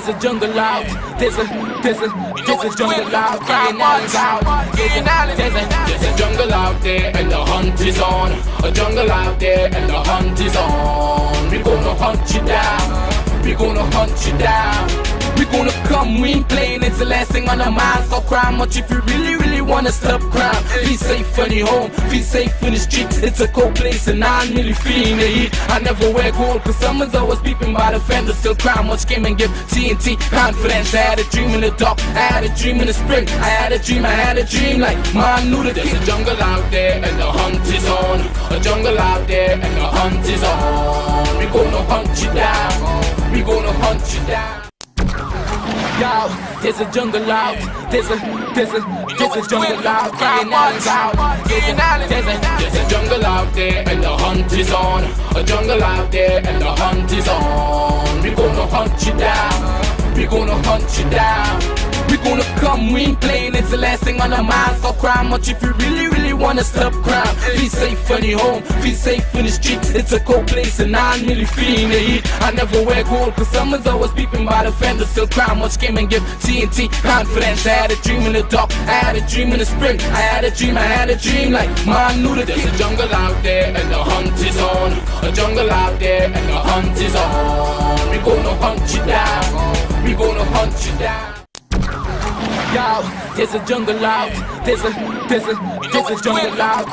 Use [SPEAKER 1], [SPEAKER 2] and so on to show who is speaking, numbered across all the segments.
[SPEAKER 1] There's a jungle out. There's a jungle out. There's a jungle out there and the hunt is on. A jungle out there and the hunt is on. We gonna hunt you down. We gonna hunt you down. We gonna come, we ain't playing, it's the last thing on our minds. Stop crime much if you really wanna stop crime. Be safe on your home, be safe in the streets. It's a cold place and I'm really feeling the heat. I never wear gold cause someone's always beeping by the fender. Still crime much came and give TNT confidence. I had a dream in the dark, I had a dream in the spring. I had a dream like man knew that there's a jungle out there and the hunt is on. A jungle out there and the hunt is on. We gonna hunt you down. We gonna hunt you down. Yo, there's a jungle out. There's a jungle out. There's a jungle out there and the hunt is on. A jungle out there and the hunt is on. We gonna hunt you down. We gonna hunt you down. We gonna come, we ain't playing, it's the last thing on our minds. Stop crime much if you really wanna stop crime. Be safe on your home, be safe in the streets. It's a cold place and I'm really feeling the heat. I never wear gold cause someone's always beeping by the fender. Still crime much came and give TNT confidence. I had a dream in the dark, I had a dream in the spring. I had a dream like man knew that there's a jungle out there and the hunt is on. A jungle out there and the hunt is on. We gonna hunt you down. We gonna hunt you down. Yo, there's a jungle out. There's a jungle out.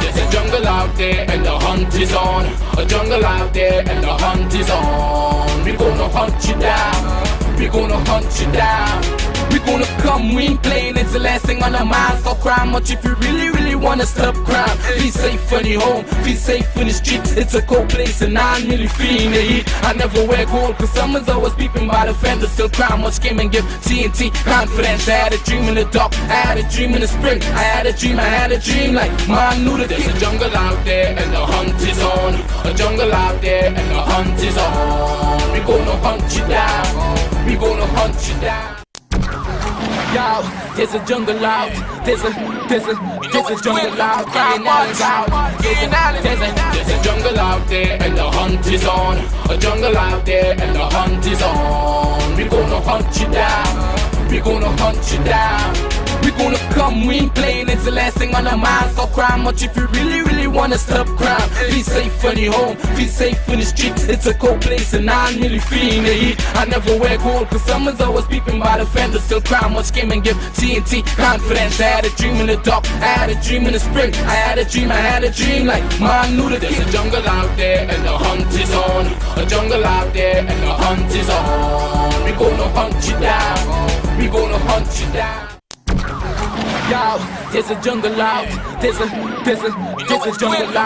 [SPEAKER 1] There's a jungle out there and the hunt is on. A jungle out there and the hunt is on. We gonna hunt you down. We gonna hunt you down. We gonna come, we ain't playing, it's the last thing on our minds. Stop crime much if you really wanna stop crime. Be safe on your home, be safe in the streets. It's a cold place and I'm really feeling the heat. I never wear gold cause someone's always beeping by the fender. Still crime much came and give TNT confidence. I had a dream in the dark, I had a dream in the spring. I had a dream like man knew that there's a jungle out there and the hunt is on. A jungle out there and the hunt is on. We gonna hunt you down. We gonna hunt you down. Yo, there's a jungle out. There's a jungle out. There's a jungle out there and the hunt is on. A jungle out there and the hunt is on. We gonna hunt you down. We gonna hunt you down. We gonna come, we ain't playing, it's the last thing on our minds. Stop crime much if you really wanna stop crime. Be safe on your home, be safe in the streets. It's a cold place and I'm really feeling the heat. I never wear gold cause someone's always beeping by the fender. Still crime much came and give TNT confidence. I had a dream in the dark, I had a dream in the spring. I had a dream like man knew that there's a jungle out there and the hunt is on. A jungle out there and the hunt is on. We gonna hunt you down. We gonna hunt you down. Yo, there's a jungle out. There's a jungle out. There's a jungle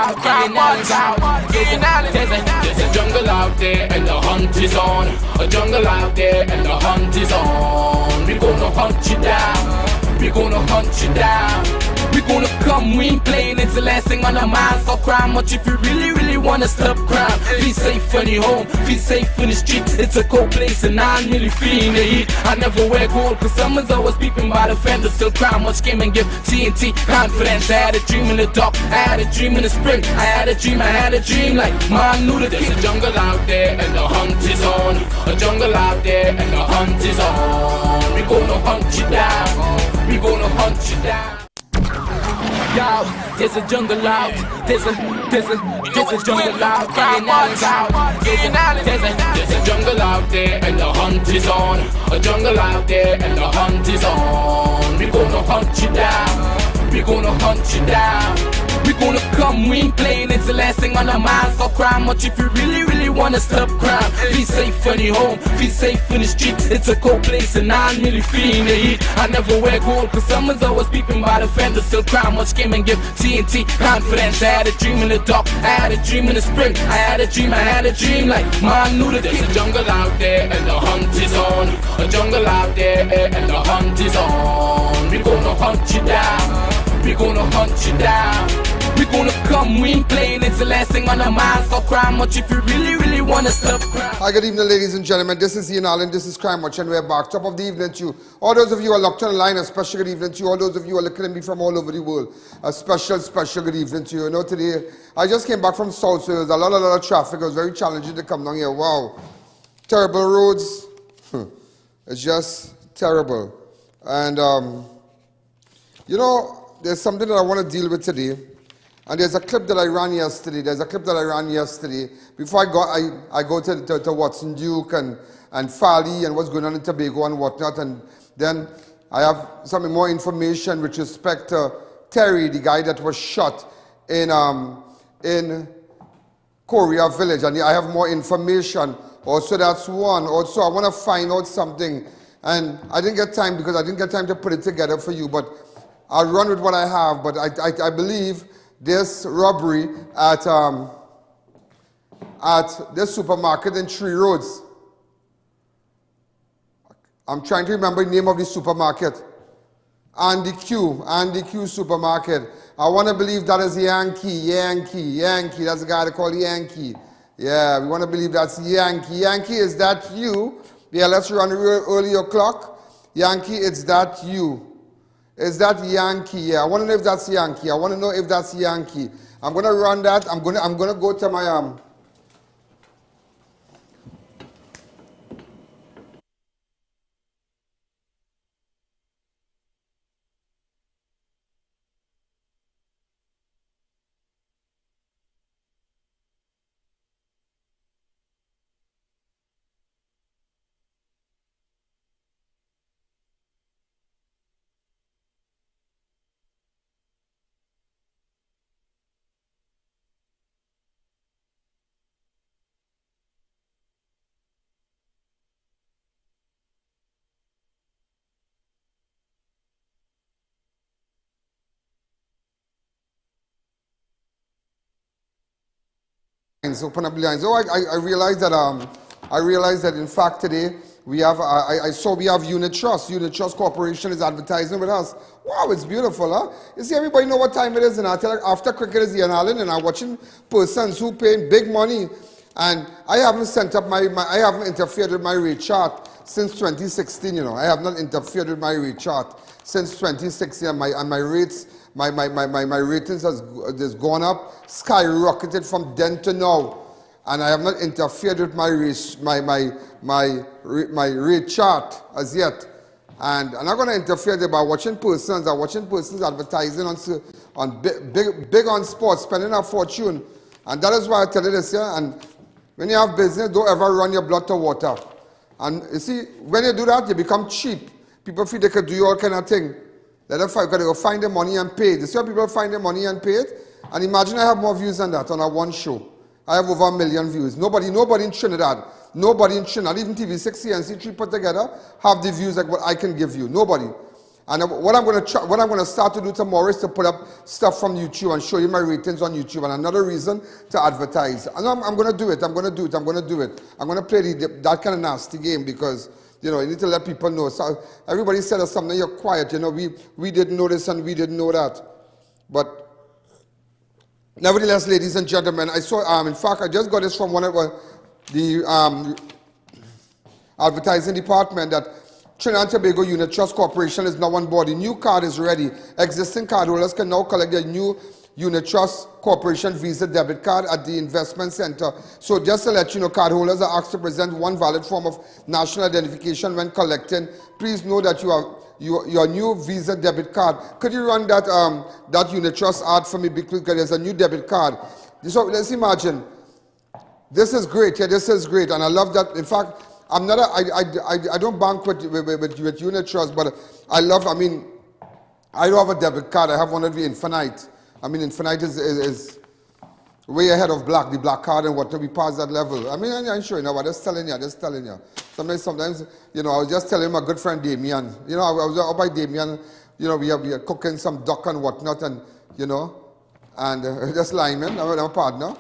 [SPEAKER 1] out there and the hunt is on. A jungle out there and the hunt is on. We gonna hunt you down. We gonna hunt you down. We gonna come, we ain't playing, it's the last thing on our minds. Stop crime much if you really wanna stop crime. Be safe on your home, be safe in the streets. It's a cold place and I'm really feeling the heat. I never wear gold cause someone's always beeping by the fender. Still crime much came and give TNT confidence. I had a dream in the dark, I had a dream in the spring. I had a dream like man knew that there's a jungle out there and the hunt is on. A jungle out there and the hunt is on. We gonna hunt you down. We gonna hunt you down. Yo, there's a jungle out. There's a jungle out. There's a jungle out there and the hunt is on. A jungle out there and the hunt is on. We gonna hunt you down. We gonna hunt you down. We gonna come, we ain't playing, it's the last thing on our minds. Stop crime much if you really wanna stop crime. Be safe on your home, be safe in the streets. It's a cold place and I'm really feeling the heat. I never wear gold cause someone's always beeping by the fender. Still crime much came and give TNT confidence. I had a dream in the dark, I had a dream in the spring. I had a dream like man knew that there's a jungle out there and the hunt is on. A jungle out there and the hunt is on. We gonna hunt you down. We gonna hunt you down. We gonna come, we ain't playing, it's the last thing on our minds. Stop crime much if you really wanna stop crime.
[SPEAKER 2] Hi, good evening ladies and gentlemen, this is I.A.N, this is Crime Watch and we're back. Top of the evening to you. All those of you who are locked on the line, a special good evening to you. All those of you who are looking at me from all over the world, a special good evening to you. You know, today, I just came back from South, so there was a lot of traffic. It was very challenging to come down here. Wow. terrible roads. It's just terrible. And, you know, there's something that I want to deal with today. And there's a clip that I ran yesterday. Before I go to Watson Duke and Farley and what's going on in Tobago and whatnot. And then I have some more information with respect to Terry, the guy that was shot in Korea Village. And I have more information. Also, that's one. Also, I want to find out something. And I didn't get time because I didn't get time to put it together for you. But I'll run with what I have. But I believe this robbery at this supermarket in Tree Roads. I'm trying to remember the name of the supermarket. Andy Q supermarket. I want to believe that is Yankee. That's the guy they call Yankee. Yeah, we want to believe that's Yankee. Yankee, is that you? Yeah, let's run early o'clock. Yankee, it's that you. Is that Yankee? Yeah, I want to know if that's Yankee. I'm going to run that. I'm going to go to my open up the lines. Oh, I realized that in fact today we have I saw we have Unit Trust. Unit Trust Corporation is advertising with us. Wow, it's beautiful, huh? You see, everybody know what time it is, and I tell you, after cricket is I.A.N, and I'm watching persons who pay big money, and I haven't sent up I haven't interfered with my rate chart since 2016. You know, I have not interfered with my rate chart since 2016, and my rates. My ratings has gone up, skyrocketed from then to now, and I have not interfered with my rate chart as yet. And I'm not going to interfere there by watching persons. I'm watching persons advertising on big on sports, spending a fortune, and that is why I tell you this here. And when you have business, don't ever run your blood to water. And you see, when you do that, you become cheap. People feel they can do all kind of thing. They go find the money and pay it. You see how people find the money and pay it? And imagine I have more views than that on a one show. I have over 1 million views. Nobody in Trinidad, even TV6 CNC3 put together, have the views like what I can give you. Nobody. And what I'm going to start to do tomorrow is to put up stuff from YouTube and show you my ratings on YouTube. And another reason to advertise. And I'm going to do it. I'm going to play that kind of nasty game because, you know, you need to let people know. So everybody said something, you're quiet. You know, we didn't know this and we didn't know that. But nevertheless, ladies and gentlemen, I saw, in fact, I just got this from one of the advertising department that Trinidad and Tobago Unit Trust Corporation is now on board. The new card is ready. Existing cardholders can now collect their new Unit Trust Corporation Visa debit card at the investment center. So just to let you know, cardholders are asked to present one valid form of national identification when collecting. Please know that your new Visa debit card. Could you run that Unit Trust ad for me because there's a new debit card. So let's imagine. This is great. Yeah, this is great, and I love that. In fact, I'm not I don't bank with Unit Trust, but I don't have a debit card. I have one of the Infinite. I mean, Infinite is way ahead of the black card and whatever. We pass that level. I mean, I'm sure, you know, but just telling you. Sometimes, you know, I was just telling my good friend Damien. You know, I was out by Damien. You know, we are cooking some duck and whatnot, and you know, and just lineman. I'm a partner.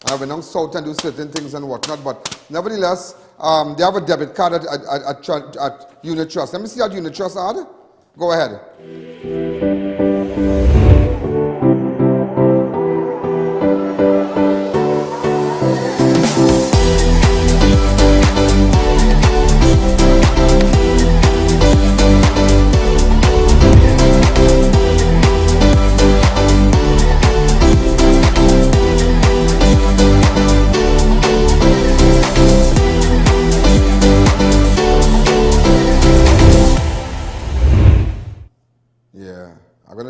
[SPEAKER 2] I went down south and do certain things and whatnot. But nevertheless, they have a debit card at Unit Trust. Let me see that Unit Trust ad. Go ahead.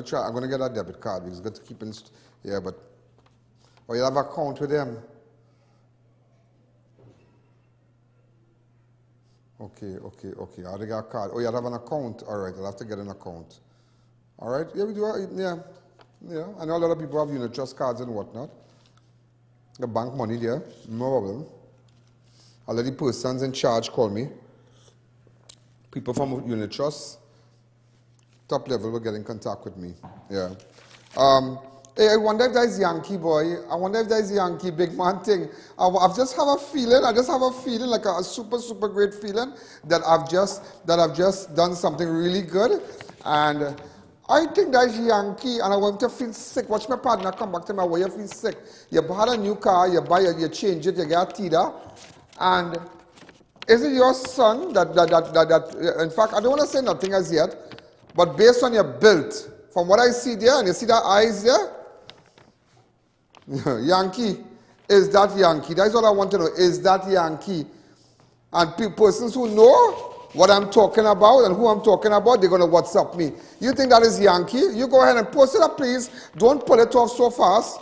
[SPEAKER 2] try. I'm gonna get a debit card because it's good to keep in. Yeah, but or you have an account with them. Okay. I already got a card. Oh, you have an account. All right, I'll have to get an account. All right. Yeah, we do. Yeah. I know a lot of people have unit trust cards and whatnot. The bank money there, no problem. A lot of the persons in charge call me. People from unit trust, top level will get in contact with me. Yeah. Hey, I wonder if there's Yankee boy. I wonder if there's Yankee big man thing. I just have a feeling. I just have a feeling, like a super great feeling that I've just done something really good, and I think that's Yankee, and I want to feel sick. Watch my partner come back to me where you feel sick. You buy a new car, you buy it, you change it, you get a TIDA, and is it your son that in fact, I don't want to say nothing as yet, but based on your build, from what I see there, and you see that eyes there, Yankee, is that Yankee? That's what I want to know. Is that Yankee? And persons who know what I'm talking about and who I'm talking about, they're going to WhatsApp me. You think that is Yankee? You go ahead and post it up, please. Don't pull it off so fast.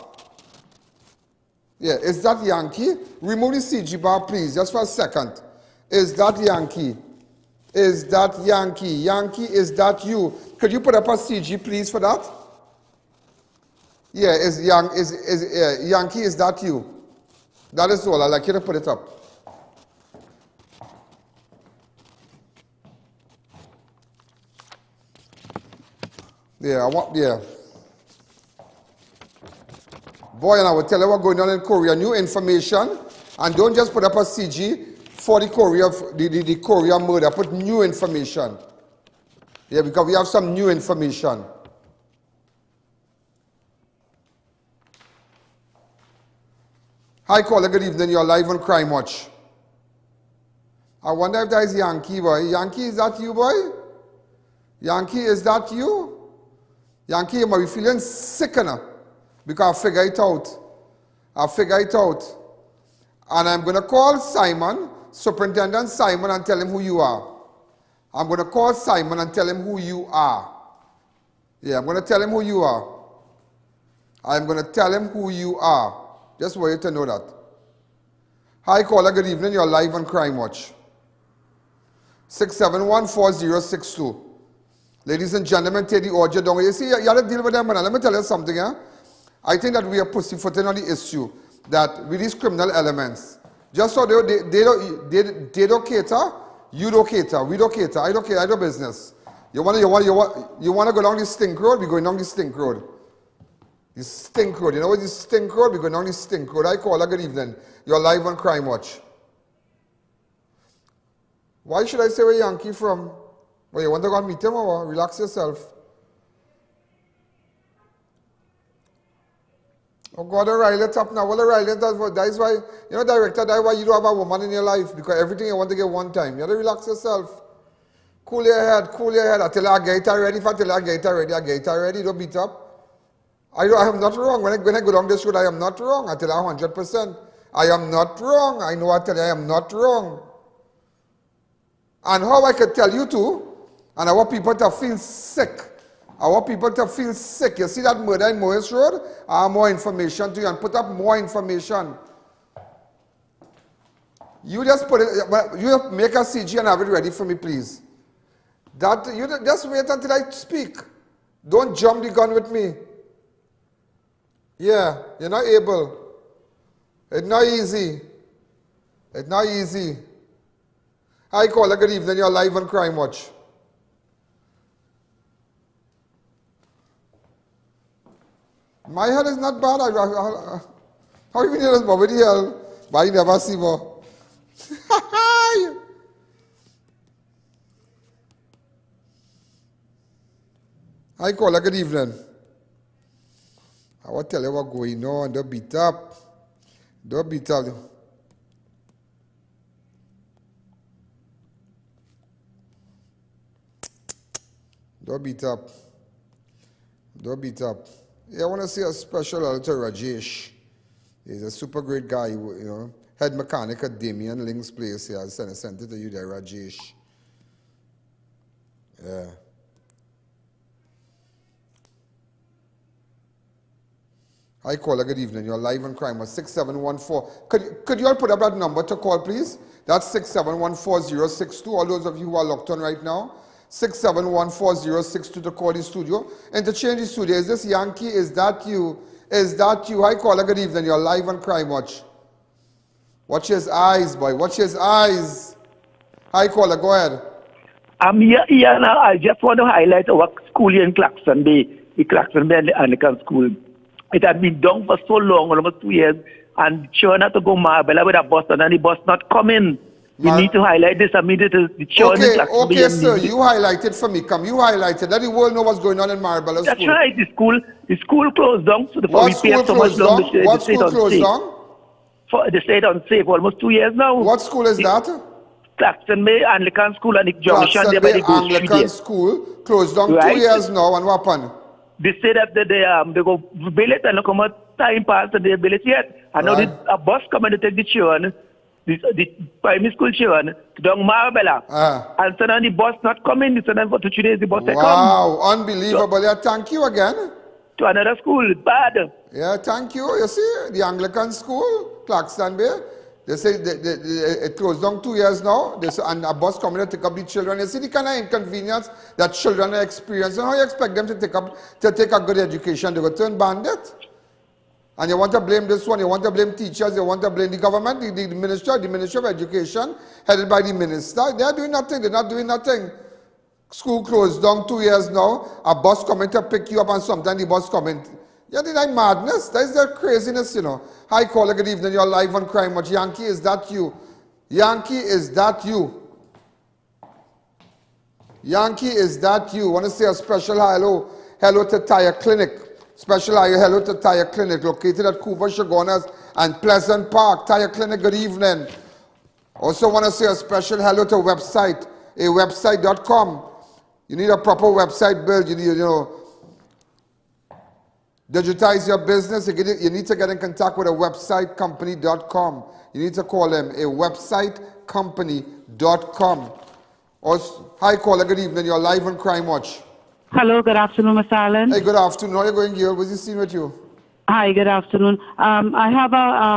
[SPEAKER 2] Yeah, is that Yankee? Remove the CG bar, please, just for a second. Is that Yankee? Is that Yankee? Yankee, is that you? Could you put up a CG, please, for that? Yeah, Yankee, is that you? That is all. I'd like you to put it up. Yeah, Boy, and I will tell you what's going on in Korea. New information. And don't just put up a CG for the Korea murder. Put new information. Yeah, because we have some new information. Hi, caller, good evening. You're live on Crime Watch. I wonder if that is Yankee, boy. Yankee, is that you, boy? Yankee, is that you? Yankee, you might be feeling sick enough because I figure it out. And I'm going to call Simon, Superintendent Simon, and tell him who you are. I'm going to call Simon and tell him who you are. Yeah, I'm going to tell him who you are. I'm going to tell him who you are. Just for you to know that. Hi, caller, good evening. You're live on Crime Watch. 671-4062. Ladies and gentlemen, take the audio down. You see, you have to deal with them, man. Let me tell you something, yeah? I think that we are pussyfooting on the issue that with these criminal elements, just so they don't cater, you don't cater, we don't cater, I don't cater, I do business. You want to go down the stink road, we're going down the stink road. The stink road. You know what the stink road? We're going down the stink road. I call her, good evening. You're live on Crime Watch. Why should I say where Yankee from? Well, you want to go and meet him or relax yourself? Oh God, O'Reilly up now. Well, O'Reilly, that is why, you know, director, that's why you don't have a woman in your life, because everything you want to get one time. You have to relax yourself. Cool your head. I tell you, I get it ready. If I tell you, I get it ready. Don't beat up. I am not wrong. When I go down this road, I am not wrong. I tell you 100%. I am not wrong. I know I tell you I am not wrong. And how I could tell you too, and I want people to feel sick. You see that murder in Morris Road? I have more information to you and put up more information. You just put it, you make a CG and have it ready for me, please. You just wait until I speak. Don't jump the gun with me. Yeah, you're not able. It's not easy. Hi, caller, good evening. You're live on Crime Watch. My head is not bad. How you mean it is bad? What the hell? But I never see more. Hi, caller, good evening. I will tell you what's going on. Don't beat up. Don't beat up. Yeah, I want to say a special hello to Rajesh. He's a super great guy, you know. Head mechanic at Damien Link's place here. I sent it to you there, Rajesh. Yeah. Hi, caller. Good evening. You're live on Crime. 6714. Could you all put up that number to call, please? That's 6714062. All those of you who are locked on right now. 6714062 to call the studio. Interchange the studio. Is this Yankee? Is that you? Is that you? Hi, caller. Good evening. You're live on Crime Watch. Watch his eyes, boy. Watch his eyes. Hi, caller. Go ahead.
[SPEAKER 3] I'm here now. I just want to highlight our school here in Claxton Bay, the Claxton Bay and the Anglican School. It had been done for so long, almost 2 years, and children had to go Marbella with a bus, and the bus not coming. We need to highlight this immediately. The children in Claxton Bay.
[SPEAKER 2] Okay, sir. You highlight it for me. Come, you highlight it. Let the world know what's going on in Marbella School.
[SPEAKER 3] That's right. The school closed down. So
[SPEAKER 2] what school closed down? What school closed down?
[SPEAKER 3] They stayed unsafe almost 2 years now.
[SPEAKER 2] What school is that?
[SPEAKER 3] Claxton Bay Anglican School and the junction there by the
[SPEAKER 2] Anglican School closed down 2 years now, and what happened?
[SPEAKER 3] They say that they go build it and come out time pass and they build it yet. And now a bus coming to take the children, the primary school children, to down Marbella. And so now the bus not coming. So then for 2 days the bus come.
[SPEAKER 2] Wow, unbelievable. Yeah, thank you again.
[SPEAKER 3] To another school, it's bad.
[SPEAKER 2] Yeah, thank you. You see, the Anglican school, Claxton Bay, they say it closed down 2 years now, and a bus coming to take up the children. You see the kind of inconvenience that children are experiencing. How you expect them to take a good education? They go turn bandit. And you want to blame this one, you want to blame teachers, you want to blame the government, the Ministry of Education, headed by the minister. They are doing nothing, they're not doing nothing. School closed down 2 years now, a bus coming to pick you up, and sometimes the bus coming. Yeah, that's madness. That is their craziness, you know. Hi, caller, good evening. You're live on Crime Watch. Yankee, is that you? Yankee, is that you? Yankee, is that you? Want to say a special hello to Tire Clinic. Special hello to Tire Clinic, located at Coover, Chagonas, and Pleasant Park. Tire Clinic, good evening. Also want to say a special hello to website, website.com. You need a proper website build. You need, you know, digitize your business. You need to get in contact with a websitecompany.com. You need to call them a websitecompany.com. Hi, caller. Good evening. You're live on Crime Watch.
[SPEAKER 4] Hello. Good afternoon, Mr. Allen.
[SPEAKER 2] Hey, good afternoon. How are you going, girl? What's the scene with you?
[SPEAKER 4] Hi. Good afternoon. I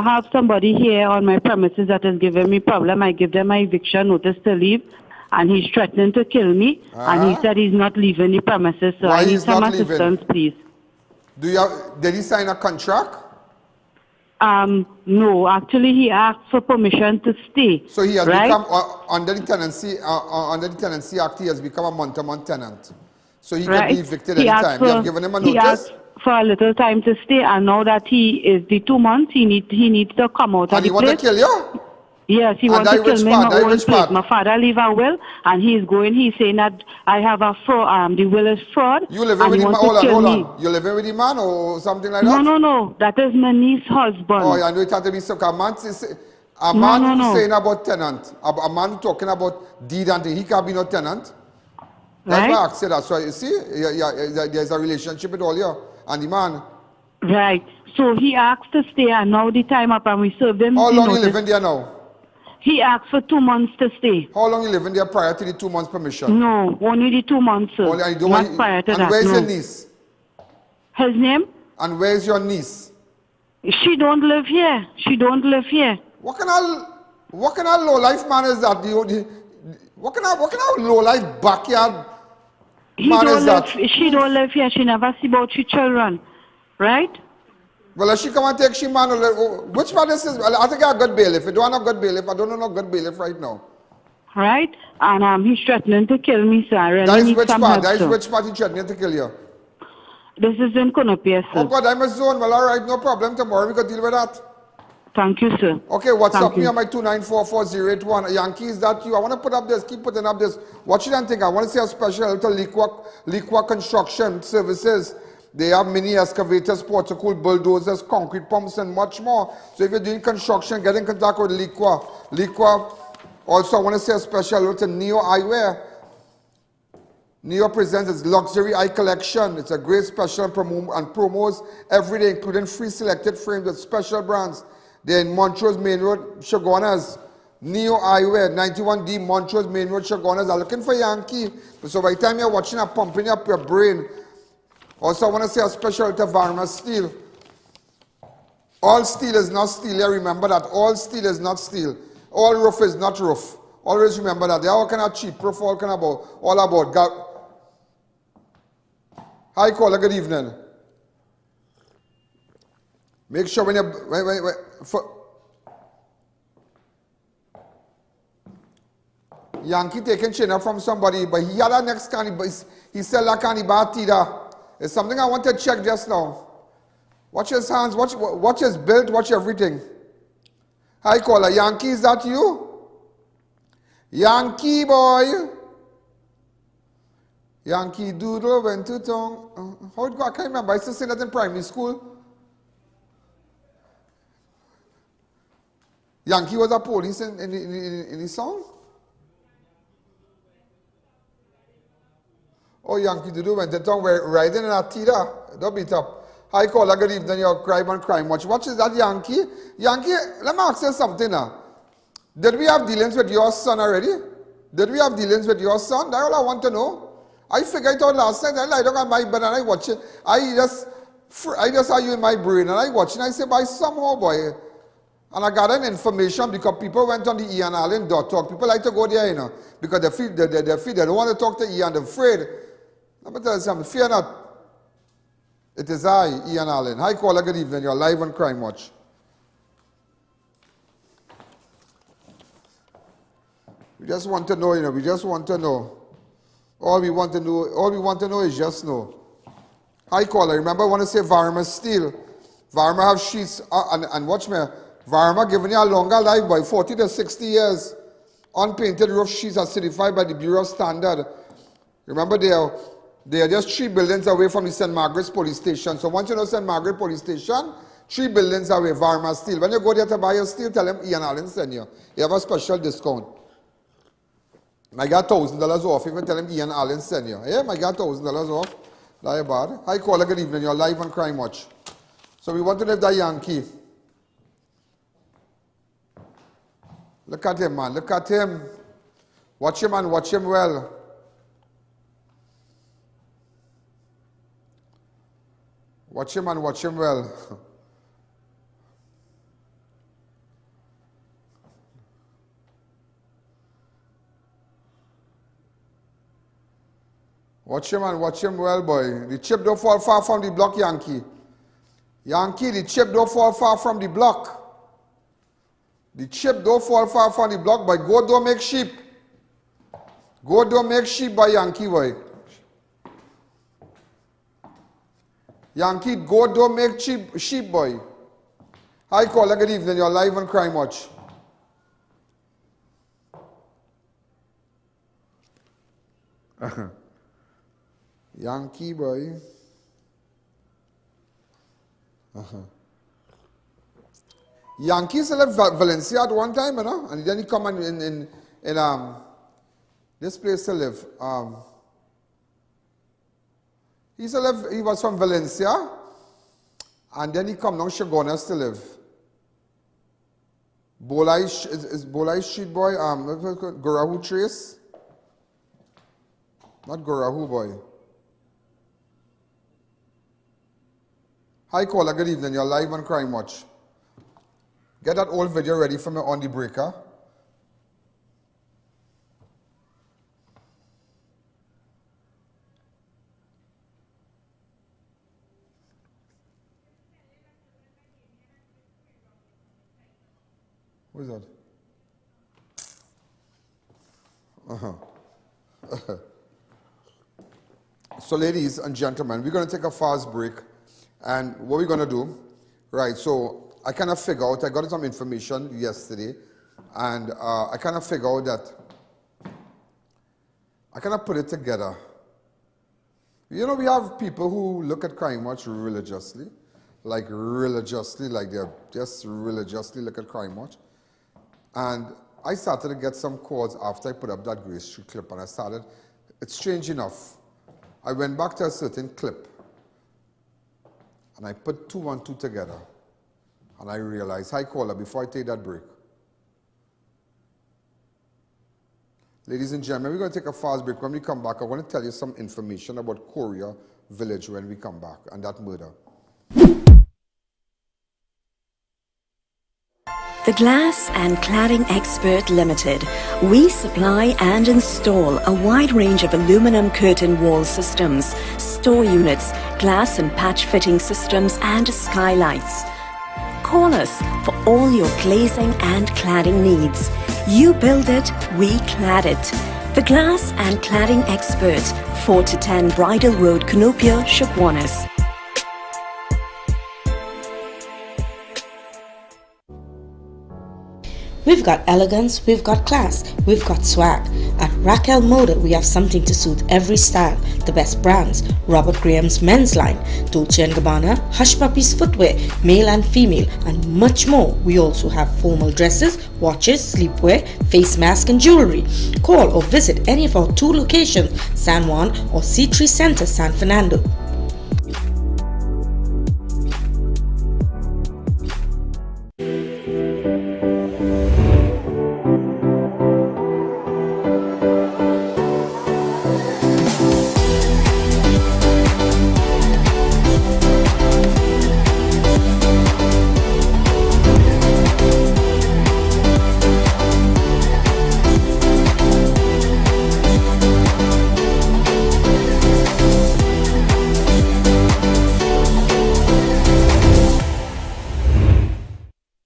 [SPEAKER 4] have somebody here on my premises that is giving me problem. I give them my eviction notice to leave, and he's threatening to kill me. And he said he's not leaving the premises. So I need some assistance, please.
[SPEAKER 2] Did he sign a contract?
[SPEAKER 4] No, actually he asked for permission to stay.
[SPEAKER 2] So he has become under the tenancy act. He has become a month-to-month tenant. So he can be evicted anytime. You have given him a notice.
[SPEAKER 4] He asked for a little time to stay, and now that he is the 2 months, he needs to come out of the place.
[SPEAKER 2] And he want to kill you?
[SPEAKER 4] Yes, he wants to kill me in my own place. My father leave a will, and he's saying that I have a fraud, the will is fraud.
[SPEAKER 2] You living with him? Hold on. You living with the man or something like that?
[SPEAKER 4] No. That is my niece's husband.
[SPEAKER 2] Oh, I know it had to be so. A man who's saying about tenant, a man talking about deed and he can't be no tenant. That's why I said that. So you see, there's a relationship with all you and the man.
[SPEAKER 4] Right. So he asked to stay, and now the time up, and we served him.
[SPEAKER 2] How long you living there now?
[SPEAKER 4] He asked for 2 months to stay.
[SPEAKER 2] How long you living there prior to the 2 months permission?
[SPEAKER 4] No, only the 2 months, sir. Not prior to that.
[SPEAKER 2] And where's your niece?
[SPEAKER 4] His name?
[SPEAKER 2] And where's your niece?
[SPEAKER 4] She don't live here.
[SPEAKER 2] What kind of low life man is that? What kind of low life backyard man is that?
[SPEAKER 4] She don't live here. She never see about her children, right?
[SPEAKER 2] Well, if she come and take she man, which man this is? Well, I think I got bailiff. If you don't have good bailiff, I don't know no good bailiff right now.
[SPEAKER 4] Right? And he's threatening to kill me, sir. I really
[SPEAKER 2] that is
[SPEAKER 4] need
[SPEAKER 2] which
[SPEAKER 4] some
[SPEAKER 2] part?
[SPEAKER 4] help,
[SPEAKER 2] That is
[SPEAKER 4] sir.
[SPEAKER 2] which part he threatening to kill you?
[SPEAKER 4] This is in Kunopia, sir.
[SPEAKER 2] Oh God, I'm a zone. Well, all right, no problem. Tomorrow we can deal with that.
[SPEAKER 4] Thank you, sir.
[SPEAKER 2] Okay, WhatsApp me on my 2944081. Yankee, is that you? I want to put up this, keep putting up this. Watch it and think. I want to say a special to Liqua Construction Services. They have mini excavators, portico bulldozers, concrete pumps, and much more. So if you're doing construction, get in contact with Liqua. Also, I want to say a special hello to Neo Eyewear. Neo presents its luxury eye collection. It's a great special and promos every day, including free selected frames with special brands. They're in Montrose Main Road, Chagonas. Neo Eyewear, 91D Montrose Main Road, Chagonas. I'm looking for Yankee. So by the time you're watching, I'm pumping up your brain. Also, I want to say a special to Varma Steel. All steel is not steel. Yeah, remember that. All steel is not steel. All roof is not roof. Always remember that. They are all kind of cheap roof, all kind of all about. Hi, caller. Good evening. Make sure when you Yankee taking China from somebody, but he had a next candy, but he said la candy batida. It's something I want to check just now. Watch his hands, watch his build, watch everything. Hi caller, Yankee, is that you? Yankee boy. Yankee Doodle went to town. How it go? I can't remember. I used to sing that in primary school. Yankee was a police in the song? Oh, Yankee Doodle went to town. We're riding in a tida. Don't beat up. Hi caller, good evening. Your crime and crime watch. What is that, Yankee? Yankee, let me ask you something now. Did we have dealings with your son already? Did we have dealings with your son? That's all I want to know. I figured it out last night. I lie down on my bed and I watch it. I just saw you in my brain and I watch it and I say, by somehow, boy. And I got an information because people went on the I.A.N. People like to go there, you know, because they feel they don't want to talk to I.A.N. They're afraid. Let me tell you something. Fear not. It is I, I.A.N. Hi, caller. Good evening. You're live on Crime Watch. We just want to know, you know. We just want to know. All we want to know is just know. Hi, caller. Remember, I want to say Varma Steel. Varma have sheets, and watch me. Varma giving you a longer life by 40 to 60 years. Unpainted roof sheets are certified by the Bureau of Standard. Remember, they are just 3 buildings away from the St. Margaret's police station. So once you know St. Margaret police station, 3 buildings away, Varma Steel. When you go there to buy your steel, tell them I.A.N. send you. You have a special discount. I got $1,000 off if you tell him I.A.N. send you. Yeah, I got $1,000 off. Not bad. Hi, caller. Good evening. You're live on Crime Watch. So we want to live that Yankee. Look at him, man. Look at him. Watch him and watch him well. Watch him and watch him well. Watch him and watch him well, boy. The chip don't fall far from the block, Yankee. Yankee, the chip don't fall far from the block. The chip don't fall far from the block, boy. Go don't make sheep. Go don't make sheep, boy, Yankee, boy. Yankee, go don't make sheep, boy. Hi, caller. Good evening. You're live on Crime Watch. Yankee, boy. Yankee still left Valencia at one time, you know, and then he come in this place to live. He was from Valencia, and then he come down Chagonas to live. Bolai Street boy, Gorahu Trace. Not Gorahu boy. Hi caller, good evening. You're live on Crime Watch. Get that old video ready for me on the breaker. What is that? So ladies and gentlemen, we're going to take a fast break. And what we're going to do, right, so I kind of figured out, I got some information yesterday, and I kind of figured out that, I kind of put it together. You know, we have people who look at Crime Watch religiously, like they're just religiously look at Crime Watch. And I started to get some calls after I put up that Grace Street clip, and it's strange enough. I went back to a certain clip, and I put 2 and 2 together. And I realized, hi caller, before I take that break. Ladies and gentlemen, we're going to take a fast break. When we come back, I want to tell you some information about Korea Village when we come back and that murder.
[SPEAKER 5] The Glass and Cladding Expert Limited. We supply and install a wide range of aluminum curtain wall systems, store units, glass and patch fitting systems and skylights. Call us for all your glazing and cladding needs. You build it, we clad it. The Glass and Cladding Expert, 4 to 10 Bridal Road, Canopia, Chaguanas.
[SPEAKER 6] We've got elegance, we've got class, we've got swag. At Raquel Moda, we have something to suit every style. The best brands: Robert Graham's men's line, Dolce & Gabbana, Hush Puppies footwear, male and female, and much more. We also have formal dresses, watches, sleepwear, face mask and jewelry. Call or visit any of our 2 locations, San Juan or C3 Center, San Fernando.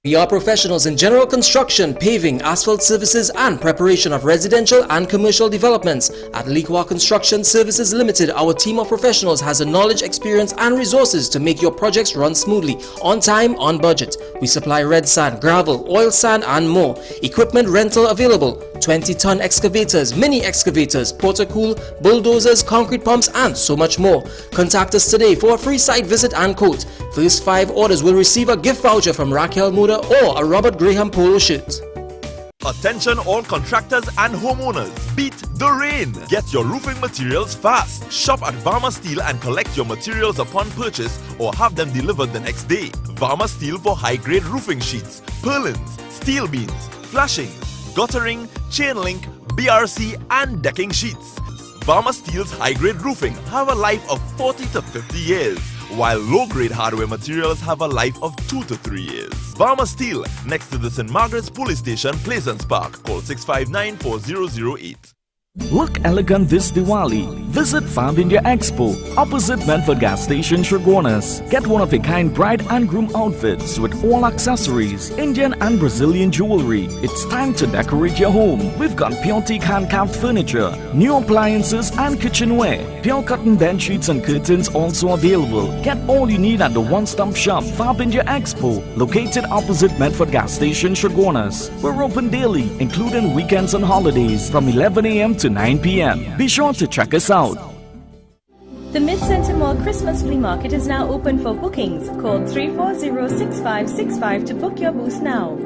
[SPEAKER 7] We are professionals in general construction, paving, asphalt services and preparation of residential and commercial developments. At Liqua Construction Services Limited, our team of professionals has the knowledge, experience and resources to make your projects run smoothly, on time, on budget. We supply red sand, gravel, oil sand and more. Equipment rental available. 20-ton excavators, mini excavators, porta-cool, bulldozers, concrete pumps and so much more. Contact us today for a free site visit and quote. First 5 orders will receive a gift voucher from Raquel Moda or a Robert Graham polo shirt.
[SPEAKER 8] Attention all contractors and homeowners, beat the rain. Get your roofing materials fast. Shop at Varma Steel and collect your materials upon purchase or have them delivered the next day. Varma Steel for high-grade roofing sheets, purlins, steel beams, flashing, guttering, chain link, BRC and decking sheets. Varma Steel's high-grade roofing have a life of 40 to 50 years, while low-grade hardware materials have a life of 2 to 3 years. Varma Steel, next to the St. Margaret's Police Station, Plaisance Park. Call 659-4008.
[SPEAKER 9] Look elegant this Diwali. Visit Fab India Expo, opposite Medford Gas Station, Chaguanas. Get one-of-a-kind bride and groom outfits with all accessories, Indian and Brazilian jewelry. It's time to decorate your home. We've got pure teak hand-carved furniture, new appliances and kitchenware. Pure cotton bed sheets and curtains also available. Get all you need at the one-stop shop, Fab India Expo, located opposite Medford Gas Station, Chaguanas. We're open daily, including weekends and holidays, from 11 a.m. to 9 p.m. Be sure to check us out.
[SPEAKER 10] The Mid-Center Mall Christmas Flea Market is now open for bookings. Call 340-6565 to book your booth now.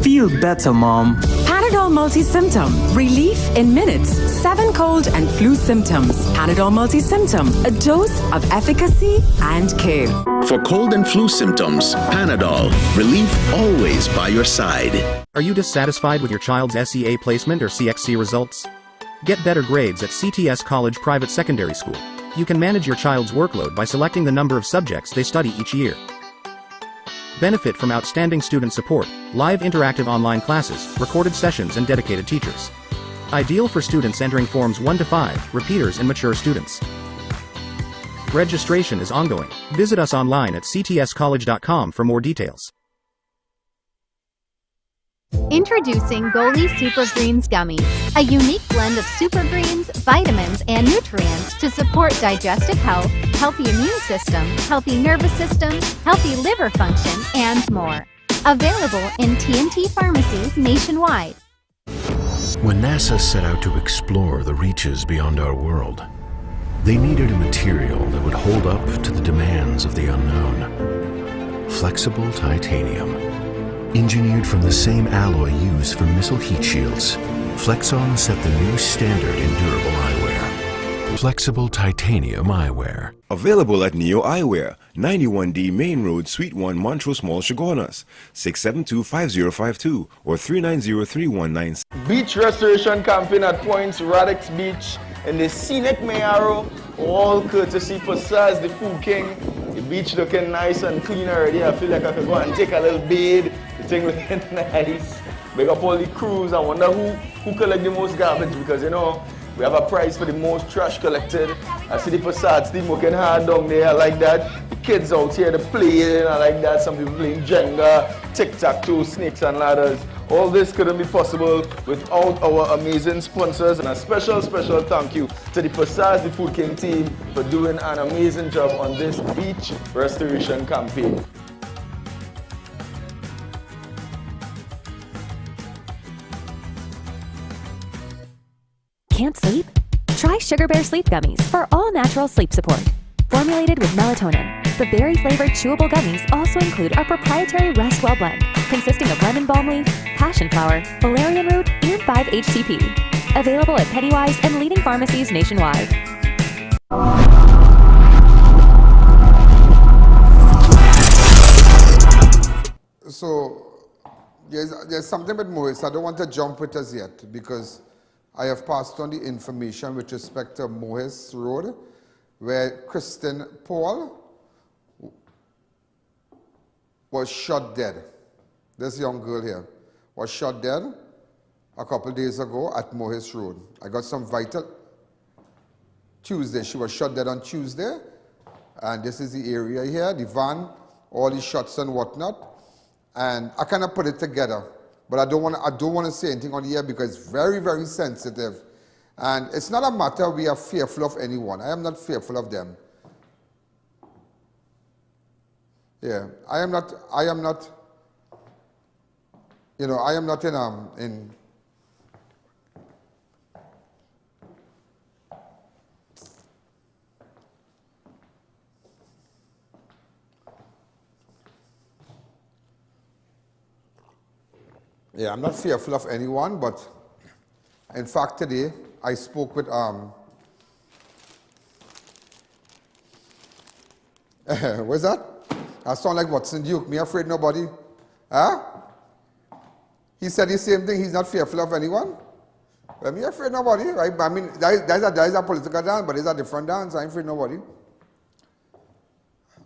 [SPEAKER 11] Feel better, Mom.
[SPEAKER 12] Panadol Multi-Symptom. Relief in minutes. 7 cold and flu symptoms. Panadol Multi-Symptom. A dose of efficacy and care.
[SPEAKER 13] For cold and flu symptoms, Panadol. Relief always by your side.
[SPEAKER 14] Are you dissatisfied with your child's SEA placement or CXC results? Get better grades at CTS College Private Secondary School. You can manage your child's workload by selecting the number of subjects they study each year. Benefit from outstanding student support, live interactive online classes, recorded sessions and dedicated teachers. Ideal for students entering forms 1 to 5, repeaters and mature students. Registration is ongoing. Visit us online at ctscollege.com for more details.
[SPEAKER 15] Introducing Goli Super Greens Gummies, a unique blend of super greens, vitamins, and nutrients to support digestive health, healthy immune system, healthy nervous system, healthy liver function, and more. Available in TNT pharmacies nationwide.
[SPEAKER 16] When NASA set out to explore the reaches beyond our world, they needed a material that would hold up to the demands of the unknown. Flexible titanium. Engineered from the same alloy used for missile heat shields, Flexon set the new standard in durable eyewear. Flexible titanium eyewear.
[SPEAKER 17] Available at Neo Eyewear, 91D Main Road, Suite 1, Montrose Mall, Chaguanas, 672-5052 or 390-3196.
[SPEAKER 18] Beach restoration camping at Points, Radix Beach, in the scenic Mayaro, all courtesy for Saz, the food king. The beach looking nice and clean already. I feel like I could go and take a little bathe. The thing looking nice. Big up all the crews. I wonder who collect the most garbage, because you know we have a prize for the most trash collected. I see the facades team working hard down there. I like that. The kids out here, they playing. I like that. Some people playing Jenga, tic-tac-toe, snakes and ladders. All this couldn't be possible without our amazing sponsors. And a special thank you to the Passage the Food King team for doing an amazing job on this beach restoration campaign.
[SPEAKER 19] Can't sleep? Try Sugar Bear Sleep Gummies for all-natural sleep support. Formulated with melatonin, the berry-flavored chewable gummies also include our proprietary Rest Well blend, consisting of lemon balm leaf, passion flower, valerian root, and 5-HTP. Available at Pennywise and leading pharmacies nationwide.
[SPEAKER 2] So, there's something with Mohis. I don't want to jump with us yet, because I have passed on the information with respect to Mohis Road, where Kristen Paul was shot dead. This young girl here was shot dead a couple days ago at Mohis Road. I got some vital. Tuesday, she was shot dead on Tuesday, and this is the area here, the van, all the shots and whatnot. And I cannot put it together, but I don't want to say anything on here because it's very, very sensitive. And it's not a matter we are fearful of anyone. I am not fearful of them. Yeah, I am not, you know, I am not in yeah, I'm not fearful of anyone, but in fact today I spoke with what's that? I sound like Watson Duke. Me afraid nobody? Huh? He said the same thing. He's not fearful of anyone. Well, me afraid nobody, right? I mean, that is a political dance, but it's a different dance. I'm afraid nobody.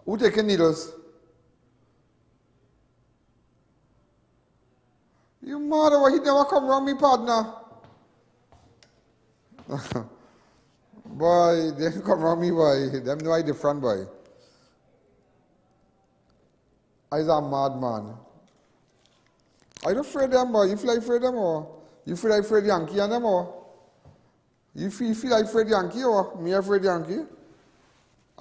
[SPEAKER 2] Who taking needles? You mad or he never come around me, partner? Boy, they come around me, boy. Them know I different, boy. I's a madman. Are you afraid of them, boy? You feel like afraid of them, or? You feel like afraid of Yankee and them, or? You feel like afraid of Yankee, or? Me afraid of Yankee?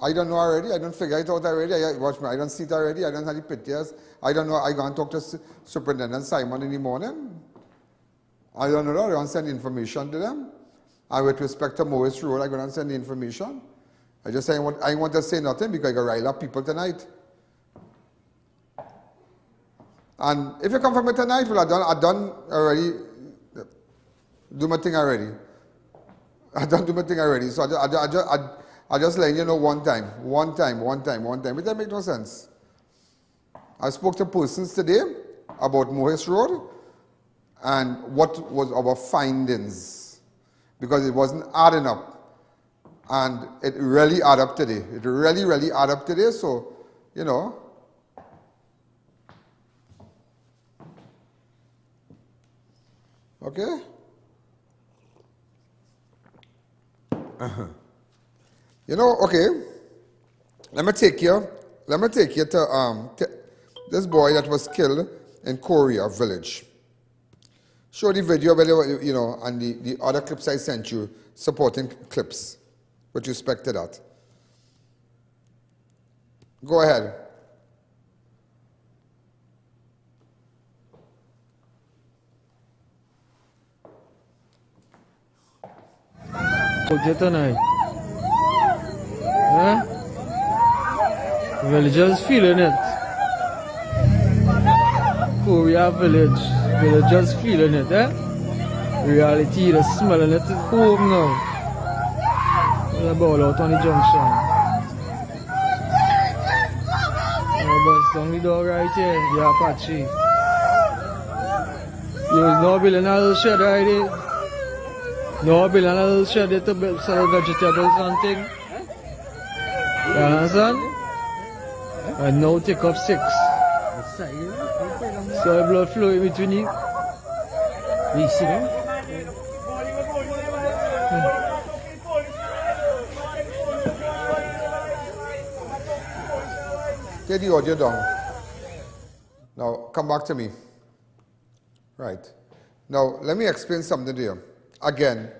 [SPEAKER 2] I don't know already. I don't figure it out already. Watch me. I don't see it already. I don't have the pictures. I don't know. I go and talk to Superintendent Simon in the morning. I don't know. I don't send information to them. And with respect to Morris Road, I go and send the information. I just say I want to say nothing because I got rile up people tonight. And if you come from me tonight, well, I done already. Do my thing already. I done do my thing already. So I just let you know one time. It doesn't make no sense. I spoke to persons today about Mohis Road and what was our findings, because it wasn't adding up. And it really added up today. It really added up today. So, you know. Okay? You know, okay, let me take you to this boy that was killed in Korea village. Show the video, you know, and the other clips I sent you, supporting clips with respect to that. Go ahead.
[SPEAKER 20] Tonight. Villagers feeling it. Korea village. Villagers feeling it, Reality, they're smelling it at home now. They're ball out on the junction. But down the door right here, the Apache. You was now building a little shed right here. No, build a little shed there to sell vegetables and things. You understand? And now take up 6. So the blood flow in between it. You see that?
[SPEAKER 2] Take the audio down. Now, come back to me. Right. Now, let me explain something to you. Again,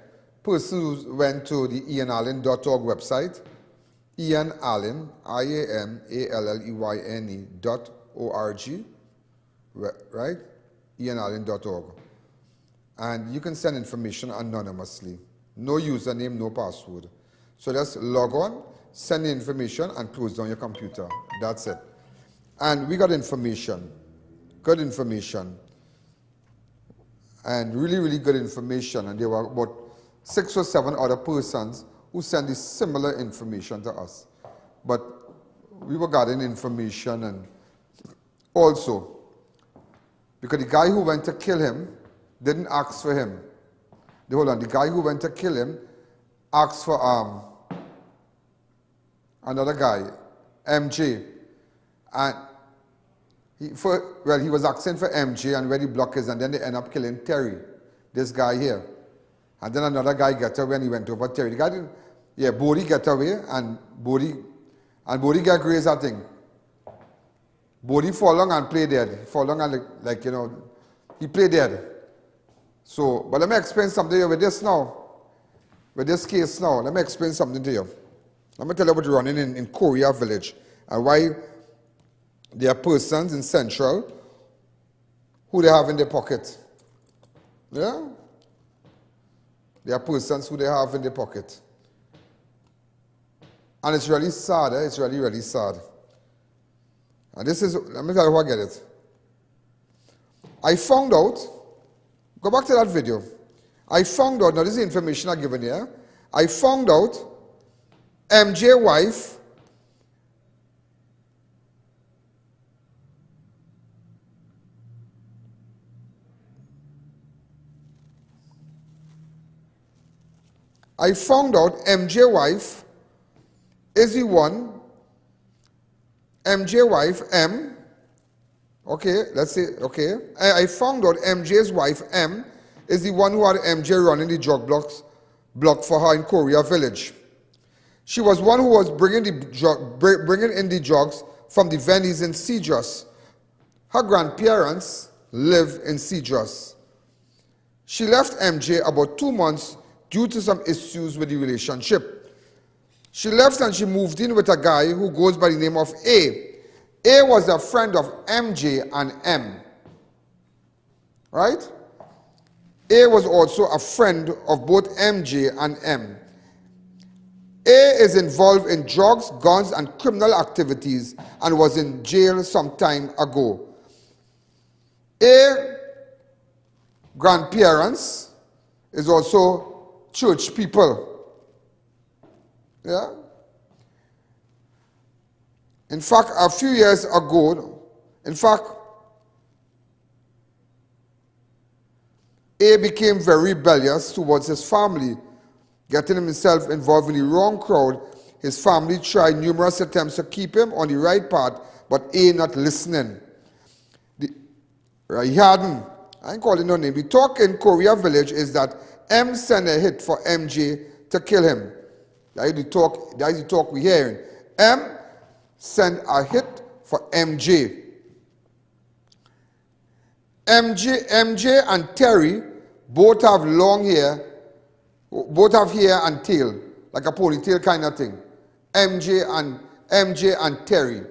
[SPEAKER 2] persons went to the I.A.N.org website, I.A.N, IANALLEYNE.org, right? I.A.N.org. And you can send information anonymously. No username, no password. So just log on, send the information, and close down your computer. That's it. And we got information, good information, and really, really good information. And there were about 6 or 7 other persons who sent this similar information to us. But we were getting information, and also, because the guy who went to kill him didn't ask for him. Hold on, the guy who went to kill him asked for another guy, MJ. And he was asking for MJ, and where the block is, and then they end up killing Terry, this guy here. And then another guy got away, and he went over Terry. The guy didn't, Bodie got away, and Bodie got grazed, I think. Bodie fall long and play dead. He fall long and he play dead. So, but let me explain something to you with this now. With this case now, let me explain something to you. Let me tell you what's running in Korea Village, and why there are persons in Central who they have in their pocket. Yeah? There are persons who they have in their pocket. And it's really sad, It's really, really sad. And this is, let me tell you how I get it. I found out, go back to that video. I found out, now this is the information I've given here. I found out MJ wife MJ wife is the one, MJ wife M, okay, let's say, okay. I found out MJ's wife M is the one who had MJ running the drug block for her in Korea Village. She was one who was bringing in the drugs from the Venice in Cedros. Her grandparents live in Cedros. She left MJ about 2 months due to some issues with the relationship. She left and she moved in with a guy who goes by the name of A. A was a friend of MJ and M. Right? A was also a friend of both MJ and M. A is involved in drugs, guns, and criminal activities and was in jail some time ago. A grandparents is also church people. Yeah? In fact, a few years ago, A became very rebellious towards his family, getting himself involved in the wrong crowd. His family tried numerous attempts to keep him on the right path, but A not listening. He hadn't. I ain't calling no name. The talk in Korea Village is that M sent a hit for MJ to kill him. That is the talk we're hearing. M sent a hit for MJ. MJ and Terry both have long hair, both have hair and tail, like a ponytail kind of thing. MJ and Terry.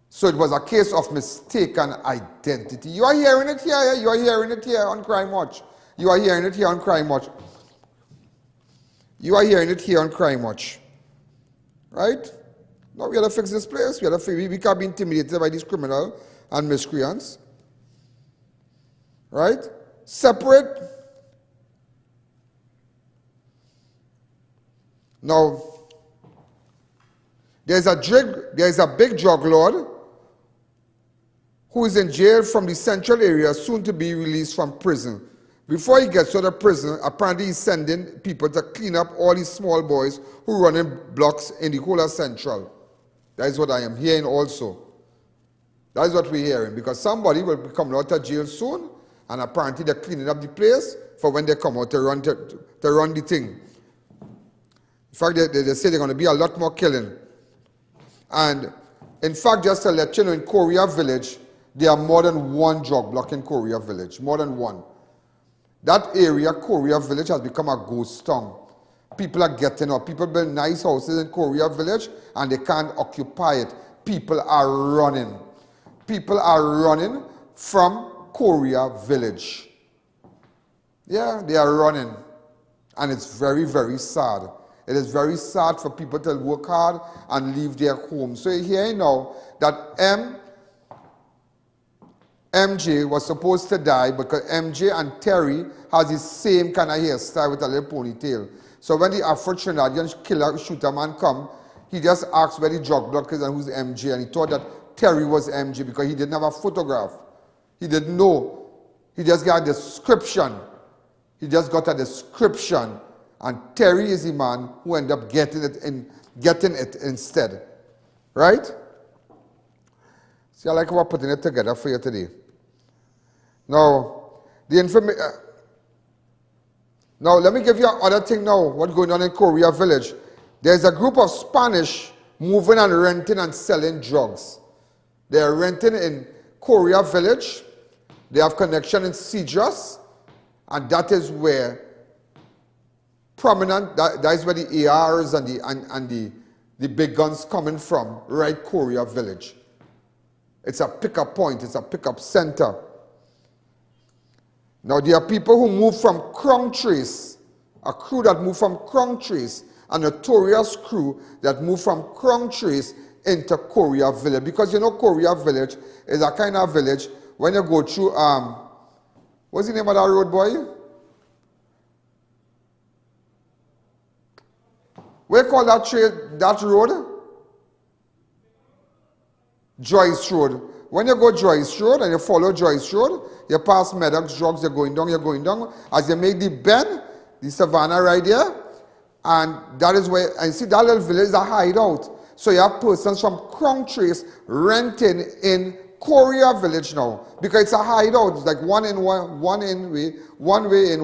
[SPEAKER 2] So it was a case of mistaken identity. You are hearing it here. You are hearing it here on Crime Watch. You are hearing it here on Crime Watch. You are hearing it here on Crime Watch. Right? Now we have to fix this place. We can't be intimidated by these criminals and miscreants. Right? Separate. Now, there's a big drug lord who is in jail from the central area, soon to be released from prison. Before he gets to the prison, apparently he's sending people to clean up all these small boys who run in blocks in the whole of Central. That is what I am hearing also. That is what we're hearing, because somebody will be coming out of jail soon, and apparently they're cleaning up the place for when they come out to run the thing. In fact, they say they're going to be a lot more killing. And in fact, just to let you know, in Korea Village, there are more than one drug block in Korea Village, more than one. That area, Korea Village, has become a ghost town. People are getting up. People build nice houses in Korea Village and they can't occupy it. People are running. People are running from Korea Village. Yeah, they are running. And it's very, very sad. It is very sad for people to work hard and leave their homes. So here you know that MJ was supposed to die because MJ and Terry has the same kind of hairstyle with a little ponytail. So when the Afro-Trinidadian killer shooter man come, he just asked where the drug block is and who's MJ, and he thought that Terry was MJ because he didn't have a photograph. He didn't know. He just got a description. He just got a description, and Terry is the man who ended up getting it instead. Right? See, I like how we're putting it together for you today. Now, now, let me give you another thing now, what's going on in Korea Village. There's a group of Spanish moving and renting and selling drugs. They're renting in Korea Village. They have connection in Cedros, and that is where that is where the ARs and the big guns coming from, right? Korea Village. It's a pickup point, it's a pickup center. Now there are people who move from Krong Trace, a crew that moved from Krong Trace, a notorious crew that moved from Krong Trace into Korea Village. Because you know Korea Village is a kind of village when you go through, what's the name of that road, boy? What do you call that road? Joyce Road. When you go Joyce Road and you follow Joyce Road, you pass Maddox Drugs, you're going down. As you make the bend, the savannah right there, and that is where, and see that little village is a hideout. So you have persons from Krong Trace renting in Korea Village now, because it's a hideout. It's like one way in,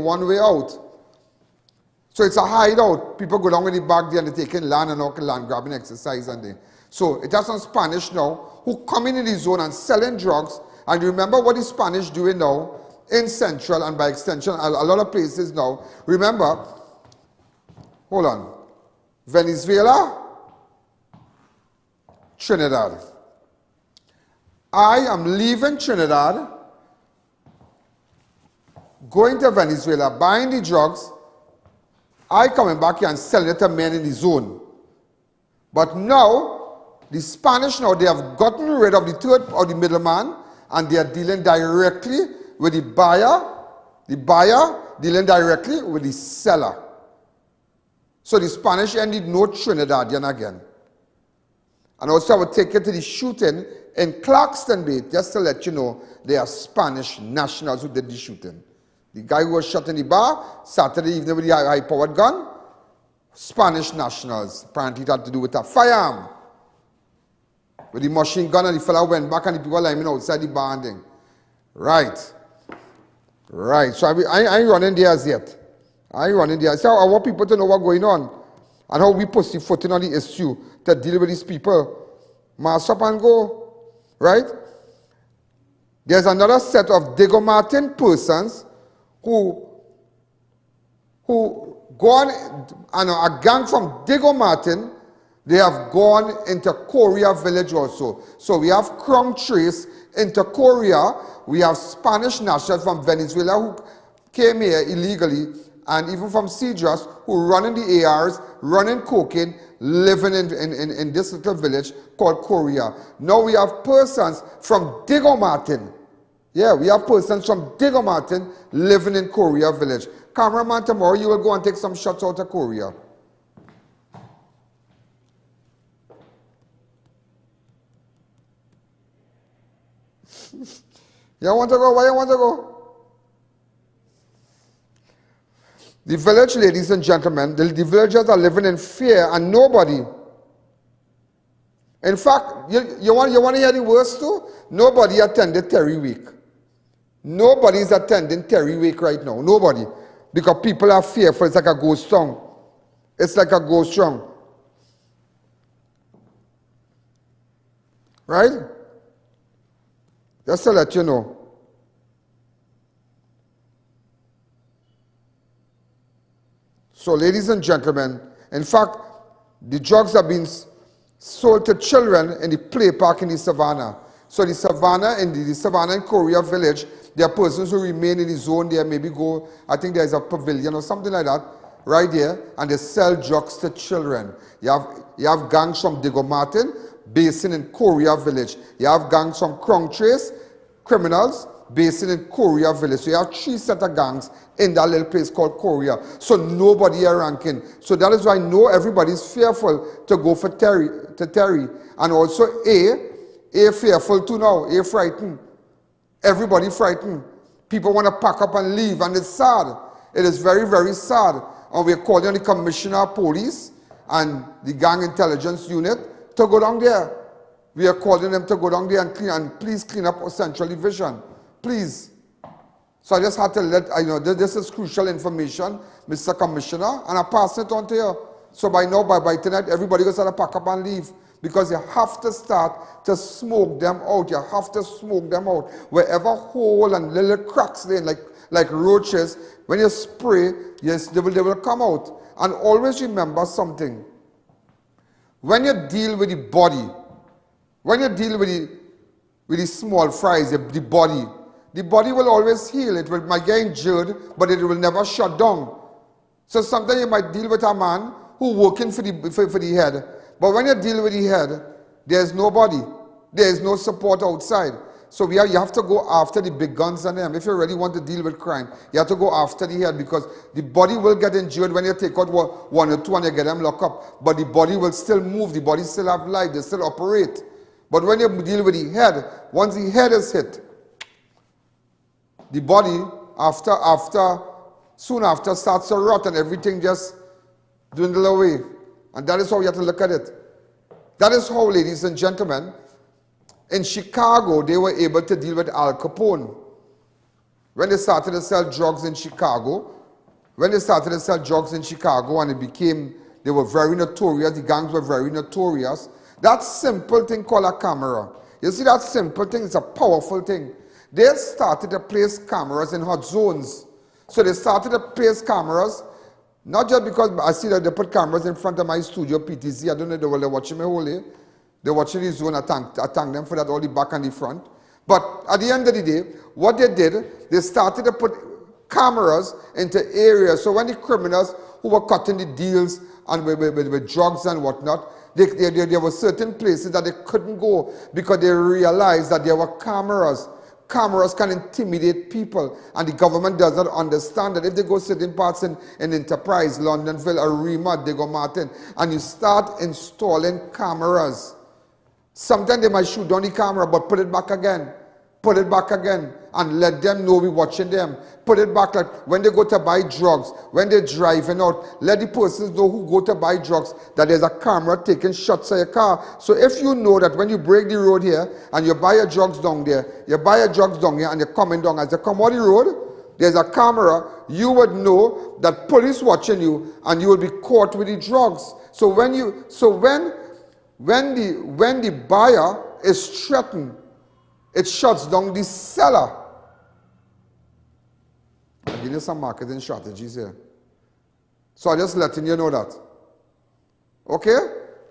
[SPEAKER 2] one way out. So it's a hideout. People go down with the bag there and they're taking land and all land grabbing exercise and they. So it has some Spanish now who come in the zone and selling drugs. And remember what the Spanish doing now in Central and by extension a lot of places now. Remember, hold on, Venezuela, Trinidad. I am leaving Trinidad, going to Venezuela, buying the drugs. I coming back here and selling it to men in the zone. But now, the Spanish now, they have gotten rid of the third or the middleman, and they are dealing directly with the buyer dealing directly with the seller. So the Spanish ended no Trinidadian again. And also I would take you to the shooting in Clarkston Bay, just to let you know, they are Spanish nationals who did the shooting. The guy who was shot in the bar, Saturday evening with the high-powered gun, Spanish nationals. Apparently it had to do with a firearm. With the machine gun, and the fella went back and the people lining outside the bar and thing. Right. Right. So I ain't running there as yet. I ain't running there. So I want people to know what's going on and how we put the footing on the issue to deal with these people. Mass up and go. Right? There's another set of Diego Martin persons who gone, and a gang from Diego Martin, they have gone into Korea Village also. So we have Krong Trace into Korea. We have Spanish nationals from Venezuela who came here illegally, and even from Cedros who running the ARs, running cocaine, living in this little village called Korea. Now we have persons from Diego Martin. Yeah, we have persons from Diego Martin living in Korea Village. Cameraman, tomorrow you will go and take some shots out of Korea. You want to go? Where you want to go? The village, ladies and gentlemen, the villagers are living in fear, and nobody. In fact, you want to hear the worst too? Nobody attended Terry Week. Nobody is attending Terry Week right now. Nobody. Because people are fearful. It's like a ghost town. It's like a ghost town. Right? Just to let you know. So, ladies and gentlemen, in fact, the drugs are being sold to children in the play park in the savannah. So the savannah in Korea village, there are persons who remain in the zone there, maybe go, I think there's a pavilion or something like that, right there, and they sell drugs to children. You have gangs from Diego Martin, based in Korea village. You have gangs from Krong Trace, criminals, based in Korea village. So you have 3 set of gangs in that little place called Korea. So nobody are ranking. So that is why I know everybody's fearful to go for Terry. And also A fearful too now. A frightened. Everybody frightened. People want to pack up and leave, and it's sad. It is very, very sad. And we're calling on the Commissioner of Police and the Gang Intelligence Unit to go down there. We are calling them to go down there and please clean up our Central Division. Please. So I just had to let I know this is crucial information, Mr. Commissioner, and I pass it on to you. So by now, by tonight, everybody goes to pack up and leave. Because you have to start to smoke them out. You have to smoke them out. Wherever hole and little cracks there, like roaches, when you spray, yes, they will come out. And always remember something. When you deal with the body, when you deal with the small fries, the body will always heal. It might get injured, but it will never shut down. So sometimes you might deal with a man who working for the head. But when you deal with the head, there's nobody. There is no support outside. So you have to go after the big guns on them. If you really want to deal with crime, you have to go after the head, because the body will get injured when you take out 1 or 2 and you get them locked up. But the body will still move. The body still have life. They still operate. But when you deal with the head, once the head is hit, the body soon after starts to rot and everything just dwindle away. And that is how you have to look at it. That is how, ladies and gentlemen, in Chicago, they were able to deal with Al Capone. When they started to sell drugs in Chicago, and they were very notorious, the gangs were very notorious, that simple thing called a camera. You see, that simple thing is a powerful thing. They started to place cameras in hot zones. So they started to place cameras, not just because I see that they put cameras in front of my studio, PTC. I don't know, they're watching me whole day. They're watching the zone. I thank them for that, all the back and the front. But at the end of the day, what they did, they started to put cameras into areas. So when the criminals who were cutting the deals and with drugs and whatnot, there were certain places that they couldn't go because they realized that there were cameras. Cameras can intimidate people, and the government does not understand that. If they go certain parts in Enterprise, Londonville, Arima, Diego Martin, and you start installing cameras, sometimes they might shoot down the camera, but put it back again, and let them know we're watching them. Put it back, like when they go to buy drugs, when they're driving out, let the persons know who go to buy drugs that there's a camera taking shots of your car. So if you know that when you break the road here and you buy your drugs down there, and you're coming down, as you come on the road, there's a camera, you would know that police watching you and you will be caught with the drugs. So when the buyer is threatened, it shuts down the seller. I'll give you some marketing strategies here. So I'm just letting you know that. Okay?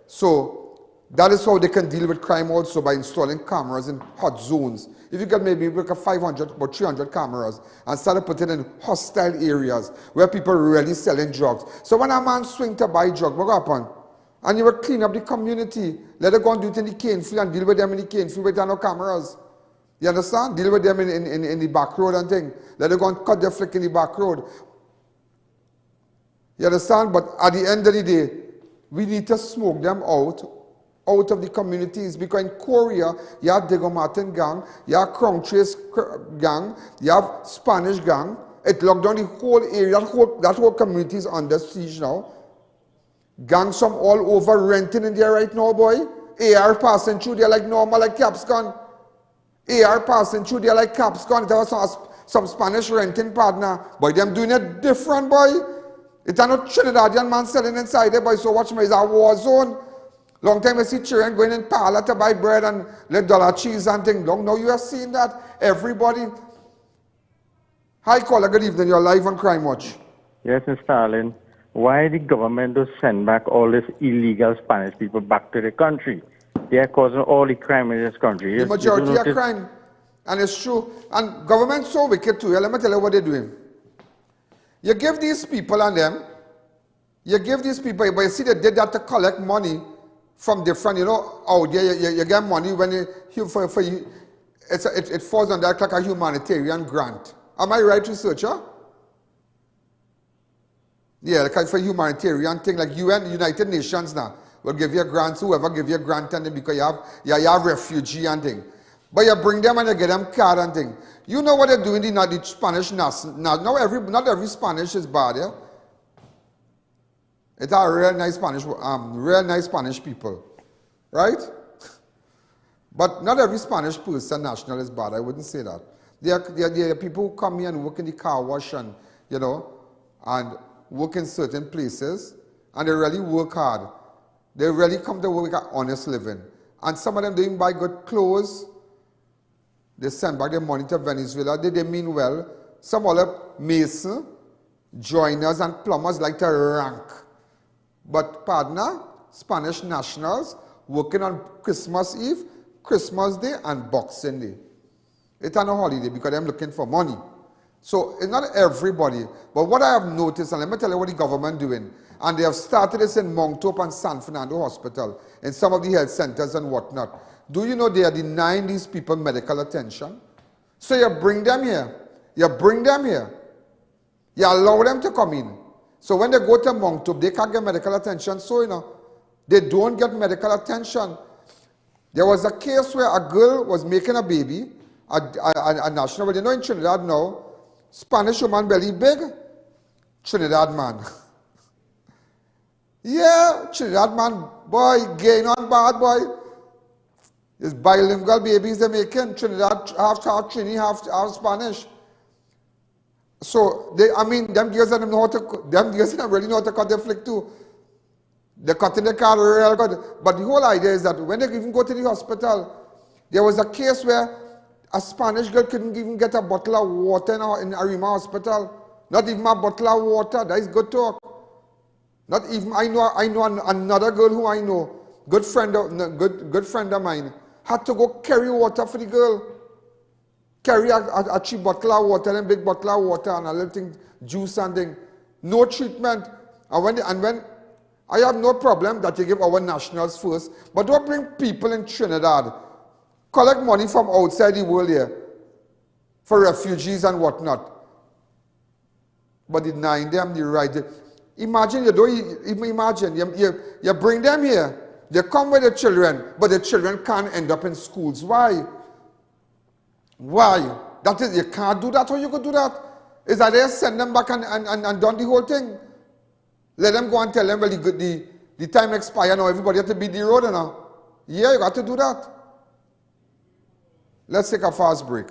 [SPEAKER 2] So that is how they can deal with crime also, by installing cameras in hot zones. If you get maybe like 500 or 300 cameras and start to put it in hostile areas where people are really selling drugs. So when a man swing to buy drugs, what happen? And you will clean up the community. Let them go and do it in the cane field and deal with them in the cane field with no cameras. You understand? Deal with them in the back road and thing. Let them go and cut their flick in the back road. You understand? But at the end of the day, we need to smoke them out of the communities. Because in Korea, you have Diego Martin gang, you have Krong Trace gang, you have Spanish gang, It locked down the whole area. That whole community is under siege now. Gangs from all over renting in there right now, boy. AR passing through there like normal, like Capscon. AR passing through there like Capscon. There was some Spanish renting partner. Boy, them doing it different, boy. It's not Trinidadian man selling inside there, boy. So watch me, it's a war zone. Long time I see children going in parlor to buy bread and $1 cheese and things. Long now you have seen that. Everybody. Hi, caller. Good evening. You're live on Crime Watch.
[SPEAKER 21] Yes, Mr. Allen. Why the government does send back all these illegal Spanish people back to the country? They are causing all the crime in this country.
[SPEAKER 2] The majority of crime. And it's true. And government's so wicked too. Let me tell you what they're doing. You give these people and them, you give these people, but you see they did that to collect money from different, you know, out there, you get money when it falls on that like a humanitarian grant. Am I right, researcher? Yeah, like for humanitarian thing, like UN, United Nations now, will give you grants, whoever give you a grant and then because you have refugee and thing. But you bring them and you get them card and thing. You know what they're doing in the Spanish national. Not every Spanish is bad, yeah? It's a real nice Spanish people. Right? But not every Spanish person national is bad. I wouldn't say that. There are people who come here and work in the car wash and, you know, and work in certain places, and they really work hard. They really come to work at honest living. And some of them don't even buy good clothes. They send back their money to Venezuela. They mean well. Some other masons, joiners, and plumbers like to rank. But partner, Spanish nationals, working on Christmas Eve, Christmas Day, and Boxing Day. It's not a holiday because they're looking for money. So it's not everybody. But what I have noticed, and let me tell you what the government doing, and they have started this in Monctop and San Fernando Hospital, in some of the health centers and whatnot. Do you know they are denying these people medical attention? So you bring them here. You bring them here. You allow them to come in. So when they go to Monctop, they can't get medical attention. So, you know, they don't get medical attention. There was a case where a girl was making a baby, a national, but you know in Trinidad now, Spanish woman belly big, Trinidad man. Yeah, Trinidad man, boy, gain on bad, boy. It's bilingual babies they're making, Trinidad, half Trini, half Spanish. So, them girls don't really know how to cut their flick too. They're cutting the car real good. But the whole idea is that when they even go to the hospital, there was a case where a Spanish girl couldn't even get a bottle of water in Arima Hospital. Not even a bottle of water. That is good talk. Not even, I know another girl who I know, good friend of mine, had to go carry water for the girl. Carry a cheap bottle of water and a big bottle of water and a little thing, juice and thing. No treatment. And when I have no problem that you give our nationals first, but don't bring people in Trinidad, collect money from outside the world here for refugees and whatnot. But denying them the right. Imagine you bring them here, they come with the children, but the children can't end up in schools. Why? Why? That is, you can't do that, or you could do that. Is that they send them back and done the whole thing? Let them go and tell them, well, the time expires now, everybody has to beat the road now. Yeah, you got to do that. Let's take a fast break.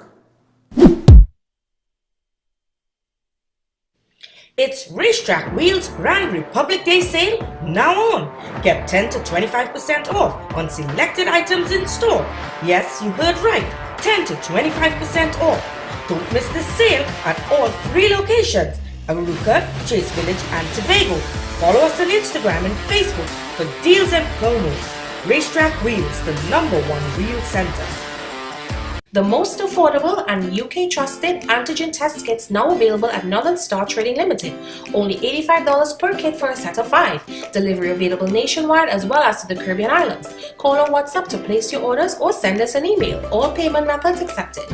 [SPEAKER 6] It's Racetrack Wheels Grand Republic Day sale now on. Get 10 to 25% off on selected items in store. Yes, you heard right. 10 to 25% off. Don't miss this sale at all 3 locations, Aruca, Chase Village and Tobago. Follow us on Instagram and Facebook for deals and promos. Racetrack Wheels, the #1 wheel center.
[SPEAKER 22] The most affordable and UK trusted antigen test kits now available at Northern Star Trading Limited. Only $85 per kit for a set of 5. Delivery available nationwide as well as to the Caribbean Islands. Call or WhatsApp to place your orders or send us an email. All payment methods accepted.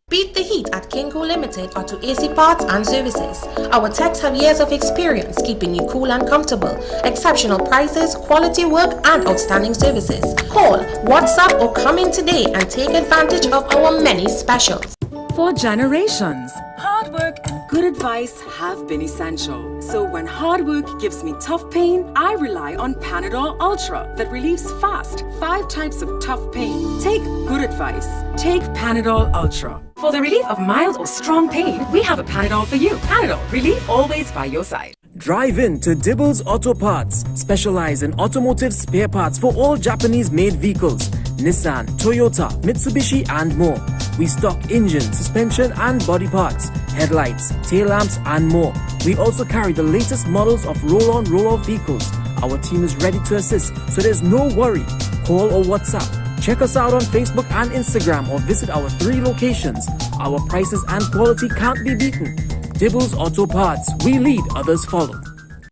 [SPEAKER 22] Beat the heat at Kinko Limited Auto AC Parts and Services. Our techs have years of experience keeping you cool and comfortable. Exceptional prices, quality work, and outstanding services. Call, WhatsApp, or come in today and take advantage of our many specials.
[SPEAKER 12] For generations, hard work and good advice have been essential. So when hard work gives me tough pain, I rely on Panadol Ultra that relieves fast 5 types of tough pain. Take good advice. Take Panadol Ultra. For the relief of mild or strong pain, we have a Panadol for you. Panadol, relief always by your side.
[SPEAKER 7] Drive in to Dibbles Auto Parts, specialize in automotive spare parts for all Japanese-made vehicles, Nissan, Toyota, Mitsubishi and more. We stock engine, suspension and body parts, headlights, tail lamps and more. We also carry the latest models of roll-on, roll-off vehicles. Our team is ready to assist, so there's no worry. Call or WhatsApp. Check us out on Facebook and Instagram or visit our 3 locations. Our prices and quality can't be beaten. Dibbles Auto Parts. We lead, others follow.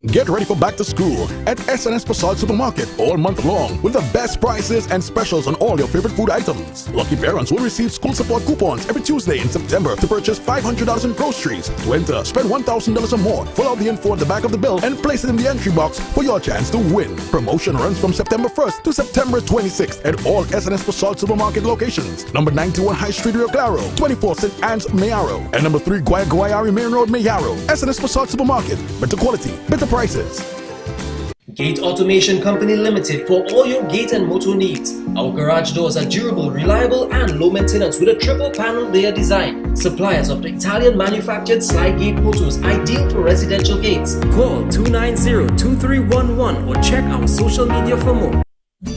[SPEAKER 1] Get ready for back to school at S&S Passage Supermarket all month long with the best prices and specials on all your favorite food items. Lucky parents will receive school support coupons every Tuesday in September to purchase $500 in groceries. To enter, spend $1,000 or more. Fill out the info at the back of the bill and place it in the entry box for your chance to win. Promotion runs from September 1st to September 26th at all S&S Passage Supermarket locations. Number 91 High Street, Rio Claro, 24 St. Anne's, Mayaro, and number 3 Guayari Main Road, Mayaro. S&S Passage Supermarket. Better quality, better prices.
[SPEAKER 7] Gate Automation Company Limited for all your gate and motor needs. Our garage doors are durable, reliable and low maintenance with a triple panel layer design. Suppliers of the Italian manufactured slide gate motors ideal for residential gates. Call 290-2311 or check our social media for more.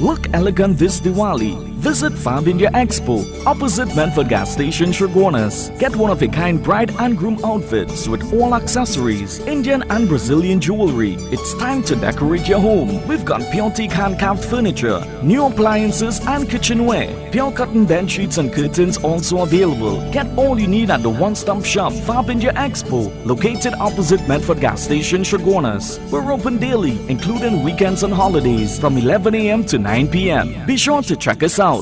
[SPEAKER 9] Look elegant this Diwali. Visit Fab India Expo, opposite Menford Gas Station, Shergonas. Get one-of-a-kind bride and groom outfits with all accessories, Indian and Brazilian jewelry. It's time to decorate your home. We've got pure teak hand-carved furniture, new appliances and kitchenware. Pure cotton bed sheets and curtains also available. Get all you need at the one-stop shop, Fab India Expo, located opposite Menford Gas Station, Shergonas. We're open daily, including weekends and holidays, from 11 a.m. to 9 p.m. Be sure to check us out.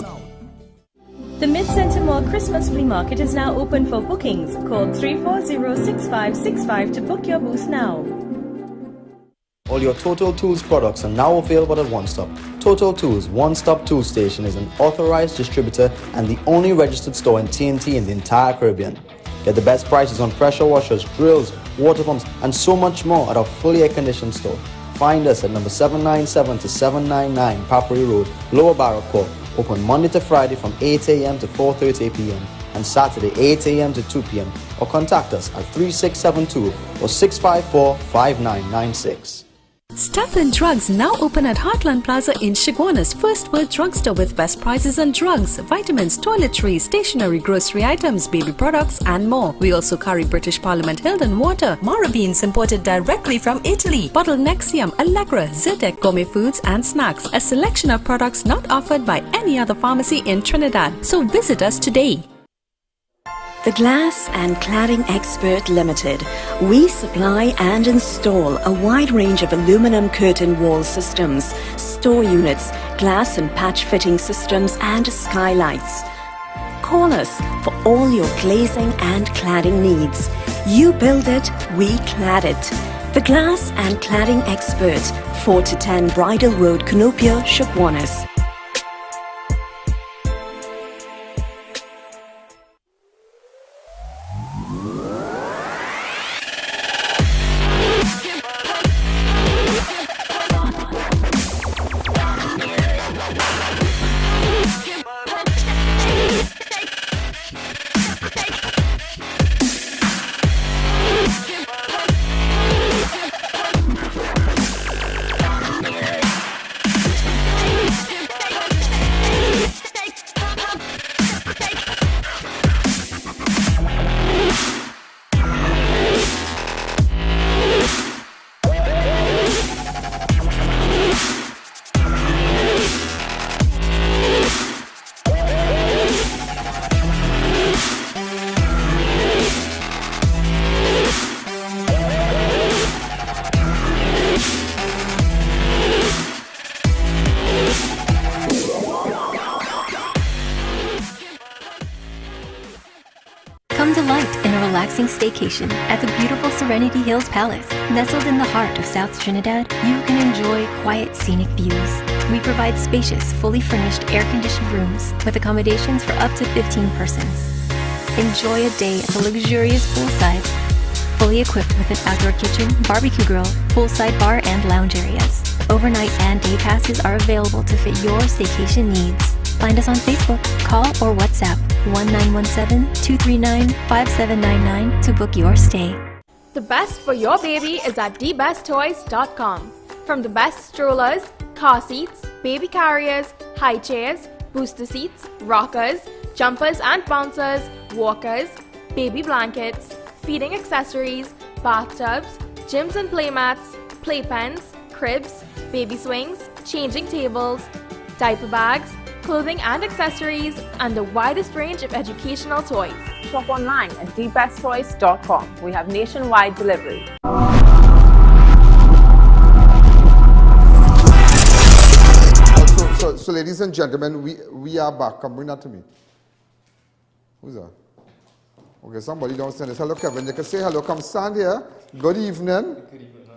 [SPEAKER 10] The Mid-Center Mall Christmas Flea Market is now open for bookings. Call 340-6565 to book your booth now.
[SPEAKER 3] All your Total Tools products are now available at One Stop. Total Tools One-Stop Tool Station is an authorized distributor and the only registered store in TNT in the entire Caribbean. Get the best prices on pressure washers, drills, water pumps, and so much more at our fully air-conditioned store. Find us at number 797 to 799 Papri Road, Lower Barracourt. Open Monday to Friday from 8 a.m. to 4:30 p.m. and Saturday 8 a.m. to 2 p.m. or contact us at 3672 or 654-5996.
[SPEAKER 23] Stuff and Drugs now open at Heartland Plaza in Chaguanas, First World Drugstore with best prices on drugs, vitamins, toiletries, stationery, grocery items, baby products and more. We also carry British Parliament Hilden water, Mara beans imported directly from Italy, bottled Nexium, Allegra, Zyrtec, gourmet foods and snacks. A selection of products not offered by any other pharmacy in Trinidad. So visit us today.
[SPEAKER 5] The Glass and Cladding Expert Limited. We supply and install a wide range of aluminum curtain wall systems, store units, glass and patch fitting systems and skylights. Call us for all your glazing and cladding needs. You build it, we clad it. The Glass and Cladding Expert, 4 to 10 Bridal Road, Canopia, Chaguanas.
[SPEAKER 24] Come delight in a relaxing staycation at the beautiful Serenity Hills Palace. Nestled in the heart of South Trinidad, you can enjoy quiet, scenic views. We provide spacious, fully furnished, air-conditioned rooms with accommodations for up to 15 persons. Enjoy a day at the luxurious poolside. Fully equipped with an outdoor kitchen, barbecue grill, poolside bar, and lounge areas. Overnight and day passes are available to fit your staycation needs. Find us on Facebook, call or WhatsApp 1917-239-5799 to book your stay.
[SPEAKER 4] The best for your baby is at thebesttoys.com. From the best strollers, car seats, baby carriers, high chairs, booster seats, rockers, jumpers and bouncers, walkers, baby blankets, feeding accessories, bathtubs, gyms and playmats, playpens, cribs, baby swings, changing tables, diaper bags, clothing and accessories, and the widest range of educational toys.
[SPEAKER 8] Shop online at thebesttoys.com. We have nationwide delivery.
[SPEAKER 2] So ladies and gentlemen, we are back. Come bring that to me. Who's that? Okay, somebody downstairs. Hello, Kevin. You can say hello. Come stand here. Good evening.
[SPEAKER 11] Good evening.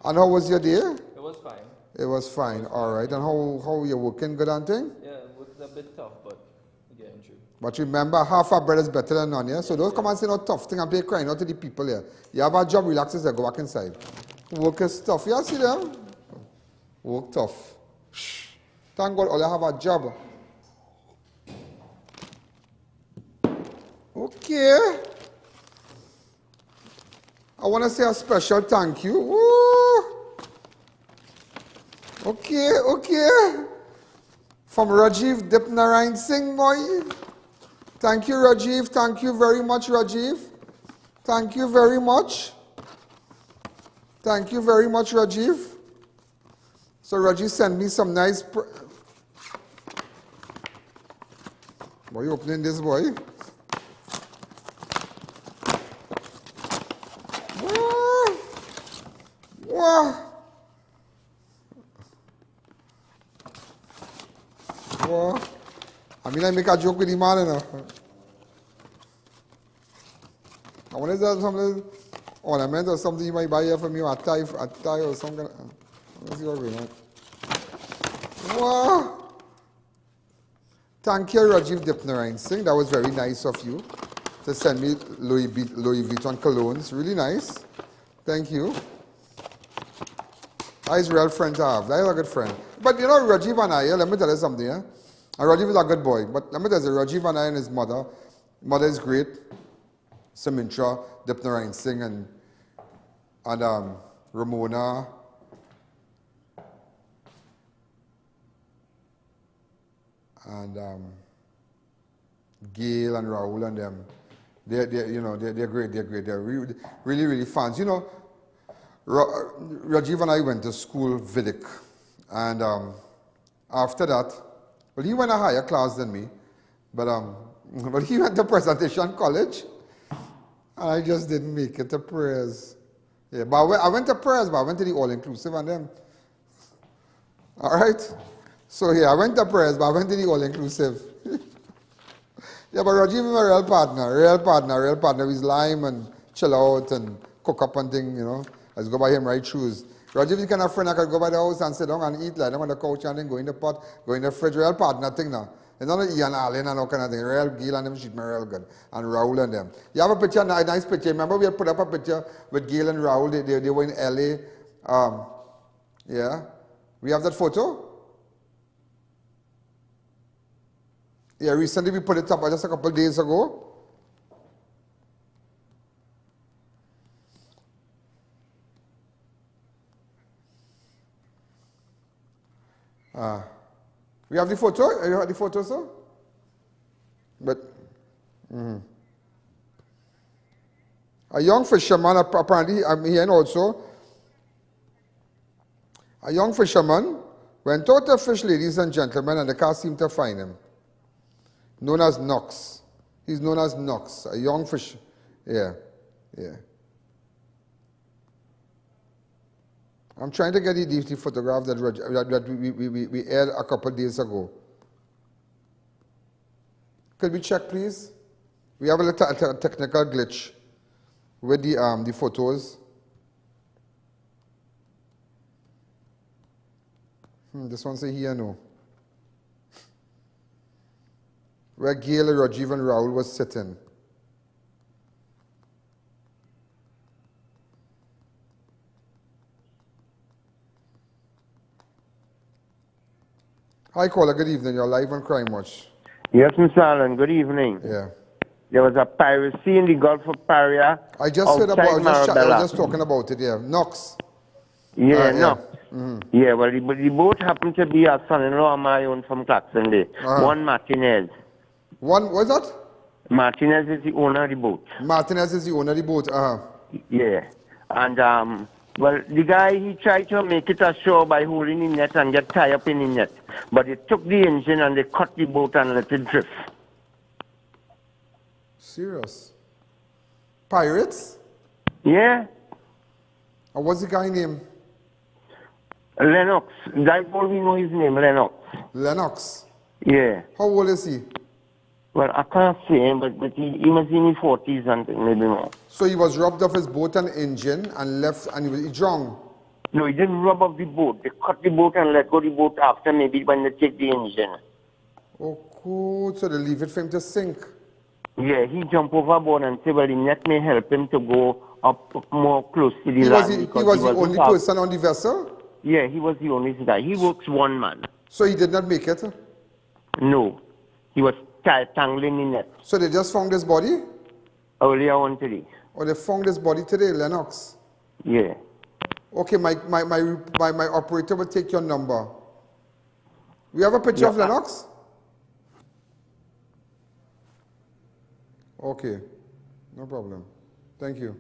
[SPEAKER 2] And how was your day?
[SPEAKER 11] It was fine.
[SPEAKER 2] It was fine. All right. And how you working? Good and thing?
[SPEAKER 11] Yeah, it was a bit tough, but we're getting through.
[SPEAKER 2] But remember, half our bread is better than none, yeah? So don't come and say no tough thing and play crying out to the people here. You have a job, relax yourself, go back inside. Work is tough. You see them? Work tough. Shh. Thank God all you have a job. Okay. I want to say a special thank you. Woo. Okay. From Rajiv Dipnarayan Singh, boy. Thank you, Rajiv. Thank you very much, Rajiv. Thank you very much. Thank you very much, Rajiv. So Rajiv sent me some nice... Boy, you opening this, boy? Wow. I mean, I make a joke with the man, you know. I want to say some ornament or something you might buy here from you, a tie or something. Let's see what we're going on. Wow. Thank you, Rajiv Dipnarayan Singh. That was very nice of you to send me Louis Vuitton colognes. Really nice. Thank you. He's a real friend to have. That is a good friend. But you know, Rajiv and I, let me tell you something, yeah? And Rajiv is a good boy. But let me tell you, Rajiv and I and his mother is great. Samintra, Dipnarayan Singh, and Ramona. And Gail and Rahul and them. They're great. They're really fans. You know, Rajiv and I went to school, Vidic, and after that, well, he went a higher class than me, but he went to Presentation College, and I just didn't make it to prayers. Yeah, but I went to prayers, but I went to the all-inclusive and them. All right? So yeah, I went to prayers, but I went to the all-inclusive. Yeah, but Rajiv is a real partner. He's lime and chill out and cook up and thing, you know. Let's go buy him right shoes. Rajiv is the kind of friend I could go by the house and sit down and eat like them on the couch and then go in the pot, go in the fridge. Real partner thing now. It's not like I.A.N and all kind of thing. Real Gail and them treat me real good. And Rahul and them. You have a picture, a nice picture. Remember we had put up a picture with Gail and Rahul. They were in LA. Yeah. We have that photo? Yeah, recently we put it up just a couple of days ago. We have the photo. You have the photo, sir? But a young fisherman, apparently, I'm here also. A young fisherman went out to fish, ladies and gentlemen, and the car seemed to find him. Known as Knox. He's known as Knox, a young fish. Yeah. I'm trying to get the photograph that we aired a couple of days ago. Could we check, please? We have a little technical glitch with the photos. This one say here no. Where Gail, Rajiv, and Rahul was sitting. Hi, caller. Good evening. You're live on Crime Watch.
[SPEAKER 21] Yes, Mr. Allen. Good evening.
[SPEAKER 2] Yeah.
[SPEAKER 21] There was a piracy in the Gulf of Paria.
[SPEAKER 2] I just heard about. I was just talking about it. Yeah, Knox.
[SPEAKER 21] Yeah, Knox.
[SPEAKER 2] Mm-hmm.
[SPEAKER 21] Yeah, well, the boat happened to be a son-in-law of my own from Claxon. One Martinez.
[SPEAKER 2] One, what's that?
[SPEAKER 21] Martinez is the owner of the boat.
[SPEAKER 2] Martinez is the owner of the boat.
[SPEAKER 21] Yeah, and well, the guy, he tried to make it ashore by holding the net and get tied up in the net. But they took the engine and they cut the boat and let it drift.
[SPEAKER 2] Serious? Pirates?
[SPEAKER 21] Yeah.
[SPEAKER 2] And what's the guy name?
[SPEAKER 21] Lennox. That's all we know his name, Lennox.
[SPEAKER 2] Lennox?
[SPEAKER 21] Yeah.
[SPEAKER 2] How old is he?
[SPEAKER 21] Well, I can't say him, but he must be in his 40s and maybe more.
[SPEAKER 2] So he was robbed of his boat and engine and left, and he drowned?
[SPEAKER 21] No, he didn't rob off the boat. They cut the boat and let go the boat after, maybe when they take the engine.
[SPEAKER 2] Oh, cool. So they leave it for him to sink?
[SPEAKER 21] Yeah, he jumped overboard and said, well, the net may help him to go up more close to the land.
[SPEAKER 2] He was the only person on the vessel?
[SPEAKER 21] Yeah, he was the only guy. He works one man.
[SPEAKER 2] So he did not make it?
[SPEAKER 21] No. He was tangling in net.
[SPEAKER 2] So they just found his body?
[SPEAKER 21] Earlier on today.
[SPEAKER 2] Oh, they found his body today, Lennox?
[SPEAKER 21] Yeah.
[SPEAKER 2] Okay, my operator will take your number. We have a picture of Lennox? Okay, no problem. Thank you.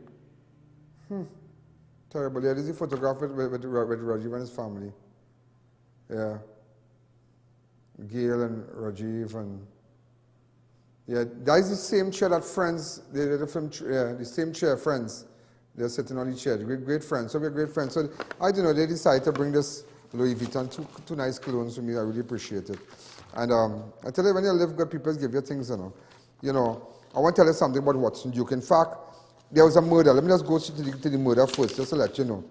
[SPEAKER 2] Terrible. Yeah, this is a photograph with Rajiv and his family. Yeah. Gail and Rajiv and... Yeah, that is the same chair that Friends, they did a film, the same chair, Friends. They're sitting on the chair. Great friends. So we're great friends. So I don't know, they decided to bring this Louis Vuitton, two nice colognes for me. I really appreciate it. And I tell you, when you live good, people give you things, you know. You know, I want to tell you something about Watson Duke. In fact, there was a murder. Let me just go to the murder first, just to let you know.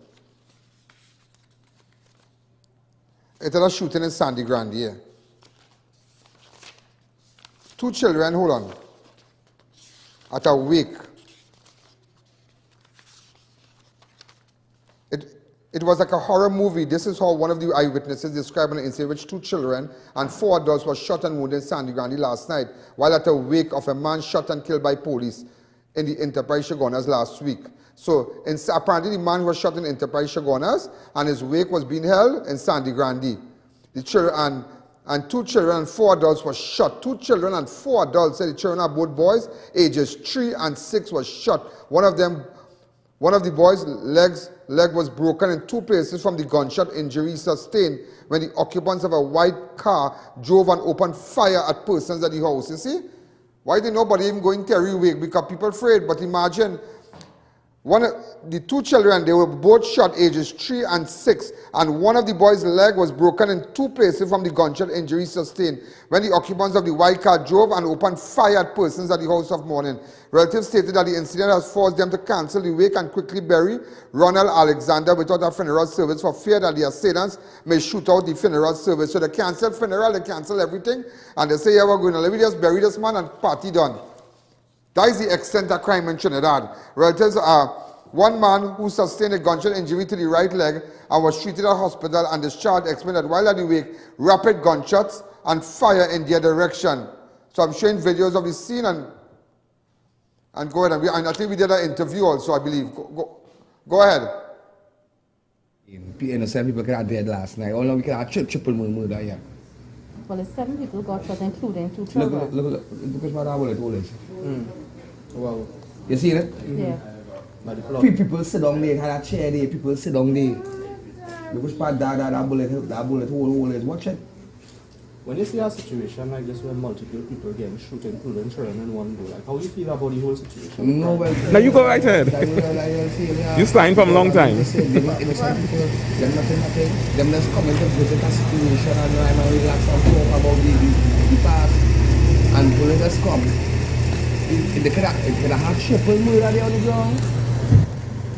[SPEAKER 2] It was a shooting in Sandy Grande, yeah. 2 children, hold on, at a wake. It was like a horror movie. This is how one of the eyewitnesses described an incident in which 2 children and 4 adults were shot and wounded in Sandy Grande last night, while at a wake of a man shot and killed by police in the Enterprise Chaguanas last week. So apparently the man was shot in Enterprise Chaguanas and his wake was being held in Sandy Grande. The children and 2 children and 4 adults were shot. 2 children and 4 adults, the children are both boys, ages 3 and 6 was shot. One of the boys' leg was broken in 2 places from the gunshot injury sustained when the occupants of a white car drove and opened fire at persons at the house. You see? Why did nobody even go in Terry wake? Because people afraid. But imagine, the 2 children, they were both shot ages 3 and 6, and one of the boys' leg was broken in 2 places from the gunshot injury sustained when the occupants of the white car drove and opened fire at persons at the house of mourning. Relatives stated that the incident has forced them to cancel the wake and quickly bury Ronald Alexander without a funeral service for fear that the assailants may shoot out the funeral service. So they canceled funeral, they canceled everything, and they say, yeah, we're going to let me just bury this man and party done. That is the extent of crime in Trinidad. Relatives are one man who sustained a gunshot injury to the right leg and was treated at hospital and discharged explained that while at the wake, rapid gunshots and fire in their direction. So I'm showing videos of the scene and go ahead. And I think we did an interview also, I believe. Go ahead.
[SPEAKER 13] Innocent people got dead last night. All we got triple murder here.
[SPEAKER 14] Well, 7 people got shot, including 2 children.
[SPEAKER 13] Look at what I told us. Wow. You see it?
[SPEAKER 14] Yeah.
[SPEAKER 13] People sit down there, had a chair there, people sit down there. Look at that bullet hole is. Watch it.
[SPEAKER 11] When you see a situation like this where multiple people getting shot, including children in one go, like how do you feel about the whole situation?
[SPEAKER 13] No, well,
[SPEAKER 15] now you go right ahead. You signed from a long time.
[SPEAKER 13] Them just come to visit a situation and relax and talk about the past. And bullet just come. They could have had triple murder there on the ground.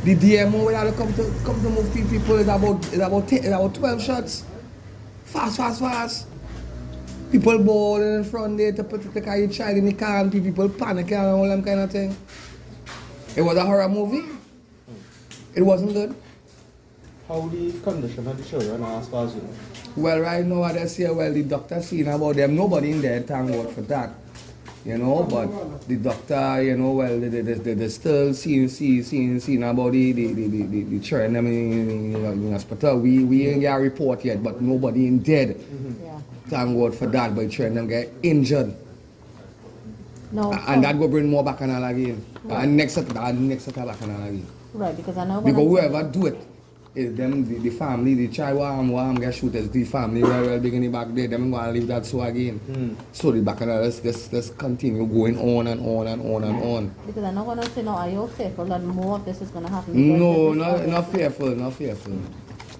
[SPEAKER 13] The DMO will have come to move people is about 12 shots. Fast. People balling in front there to put the child in the car and people panicking and all them kind of thing. It was a horror movie. It wasn't good.
[SPEAKER 11] How the condition of the children as far as you know?
[SPEAKER 13] Well, right now, what I say, well, the doctor seen about them. Nobody in there, thank God for that. You know, but the doctor, you know, well, they still seeing about the children in hospital. We ain't got a report yet, but nobody in dead.
[SPEAKER 14] Yeah.
[SPEAKER 13] Thank God for that, but children get injured.
[SPEAKER 14] No.
[SPEAKER 13] And that go bring more back on again.
[SPEAKER 14] Right.
[SPEAKER 13] And next set back on again.
[SPEAKER 14] Right, because I know
[SPEAKER 13] because whoever do it is them, the family, the child who get shooters, the family well beginning back there, them going to leave that so again. So the back and let's continue going on and on and on and on.
[SPEAKER 14] Because I'm not going to say, no, are you fearful that more of this is going to happen?
[SPEAKER 13] No, not fearful.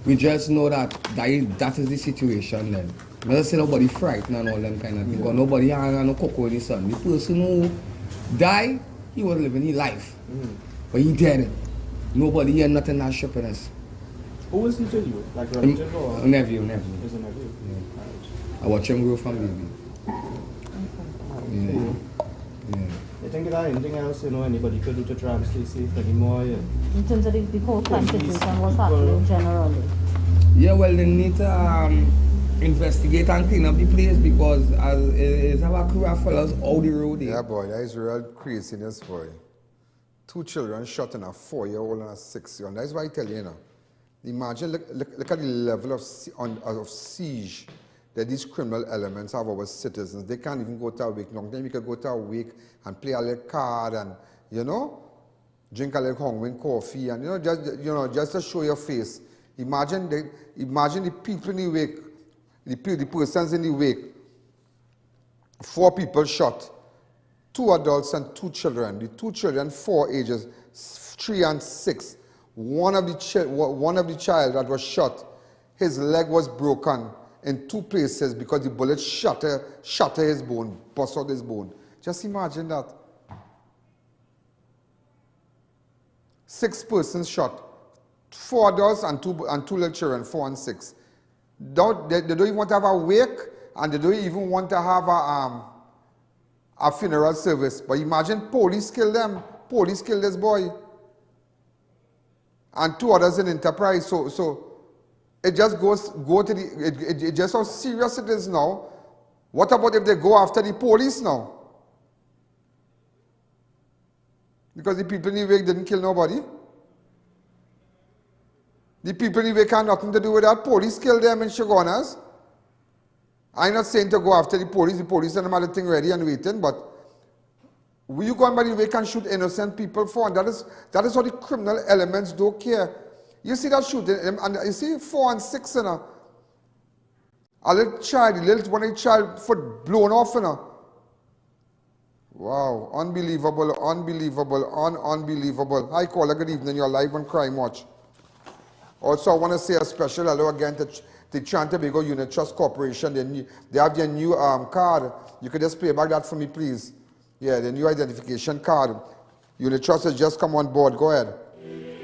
[SPEAKER 13] We just know that is the situation then. I don't say nobody frightened and all them kind of things. Because nobody had no cocoa in his son. The person who died, he was living his life. But he dead. Nobody had nothing that shipping us.
[SPEAKER 11] Who was he to you? Like relative or?
[SPEAKER 13] Nephew.
[SPEAKER 11] He's a nephew?
[SPEAKER 13] Yeah. I watch him grow from baby. Yeah.
[SPEAKER 11] You think there anything else, you know, anybody could do to try and stay safe anymore? Yeah.
[SPEAKER 14] In terms of the whole crime situation, what's happening generally?
[SPEAKER 13] Yeah, well, they need to investigate and clean up the place because as our crew of fellas out the road.
[SPEAKER 2] Yeah, boy, that is real craziness, boy. 2 children shot in a 4-year-old and a 6-year-old. That's why I tell you, you know. Imagine, look at the level of siege that these criminal elements have over citizens. They can't even go to a wake. Long time you can go to a wake and play a little card and, you know, drink a little Hongwen coffee and, just to show your face. Imagine the people in the wake, the persons in the wake. 4 people shot, 2 adults and 2 children. The 2 children, 4 ages, 3 and 6. One of the child that was shot, his leg was broken in 2 places because the bullet shatter his bone, bust out his bone. Just imagine that. 6 persons shot, 4 adults and 2 little children, 4 and 6. They don't even want to have a wake, and they don't even want to have a funeral service. But imagine police kill them. Police kill this boy. And 2 others in Enterprise. So it just go to the, it just how serious it is now. What about if they go after the police now? Because the people in the wake didn't kill nobody. The people in the wake had nothing to do with that. Police killed them in Chaguanas. I'm not saying to go after the police. The police and them had the thing ready and waiting, but will you go on by the way can shoot innocent people for? And that is how the criminal elements don't care. You see that shooting, and you see 4 and 6, you know. A little child, one of the child foot blown off, you know. Wow, unbelievable. Hi, caller, good evening. You're live on Crime Watch. Also, I want to say a special hello again to the Tobago Unit Trust Corporation. They have their new card. You could just play back that for me, please. Yeah, the new identification card. Unit Trust has just come on board. Go ahead.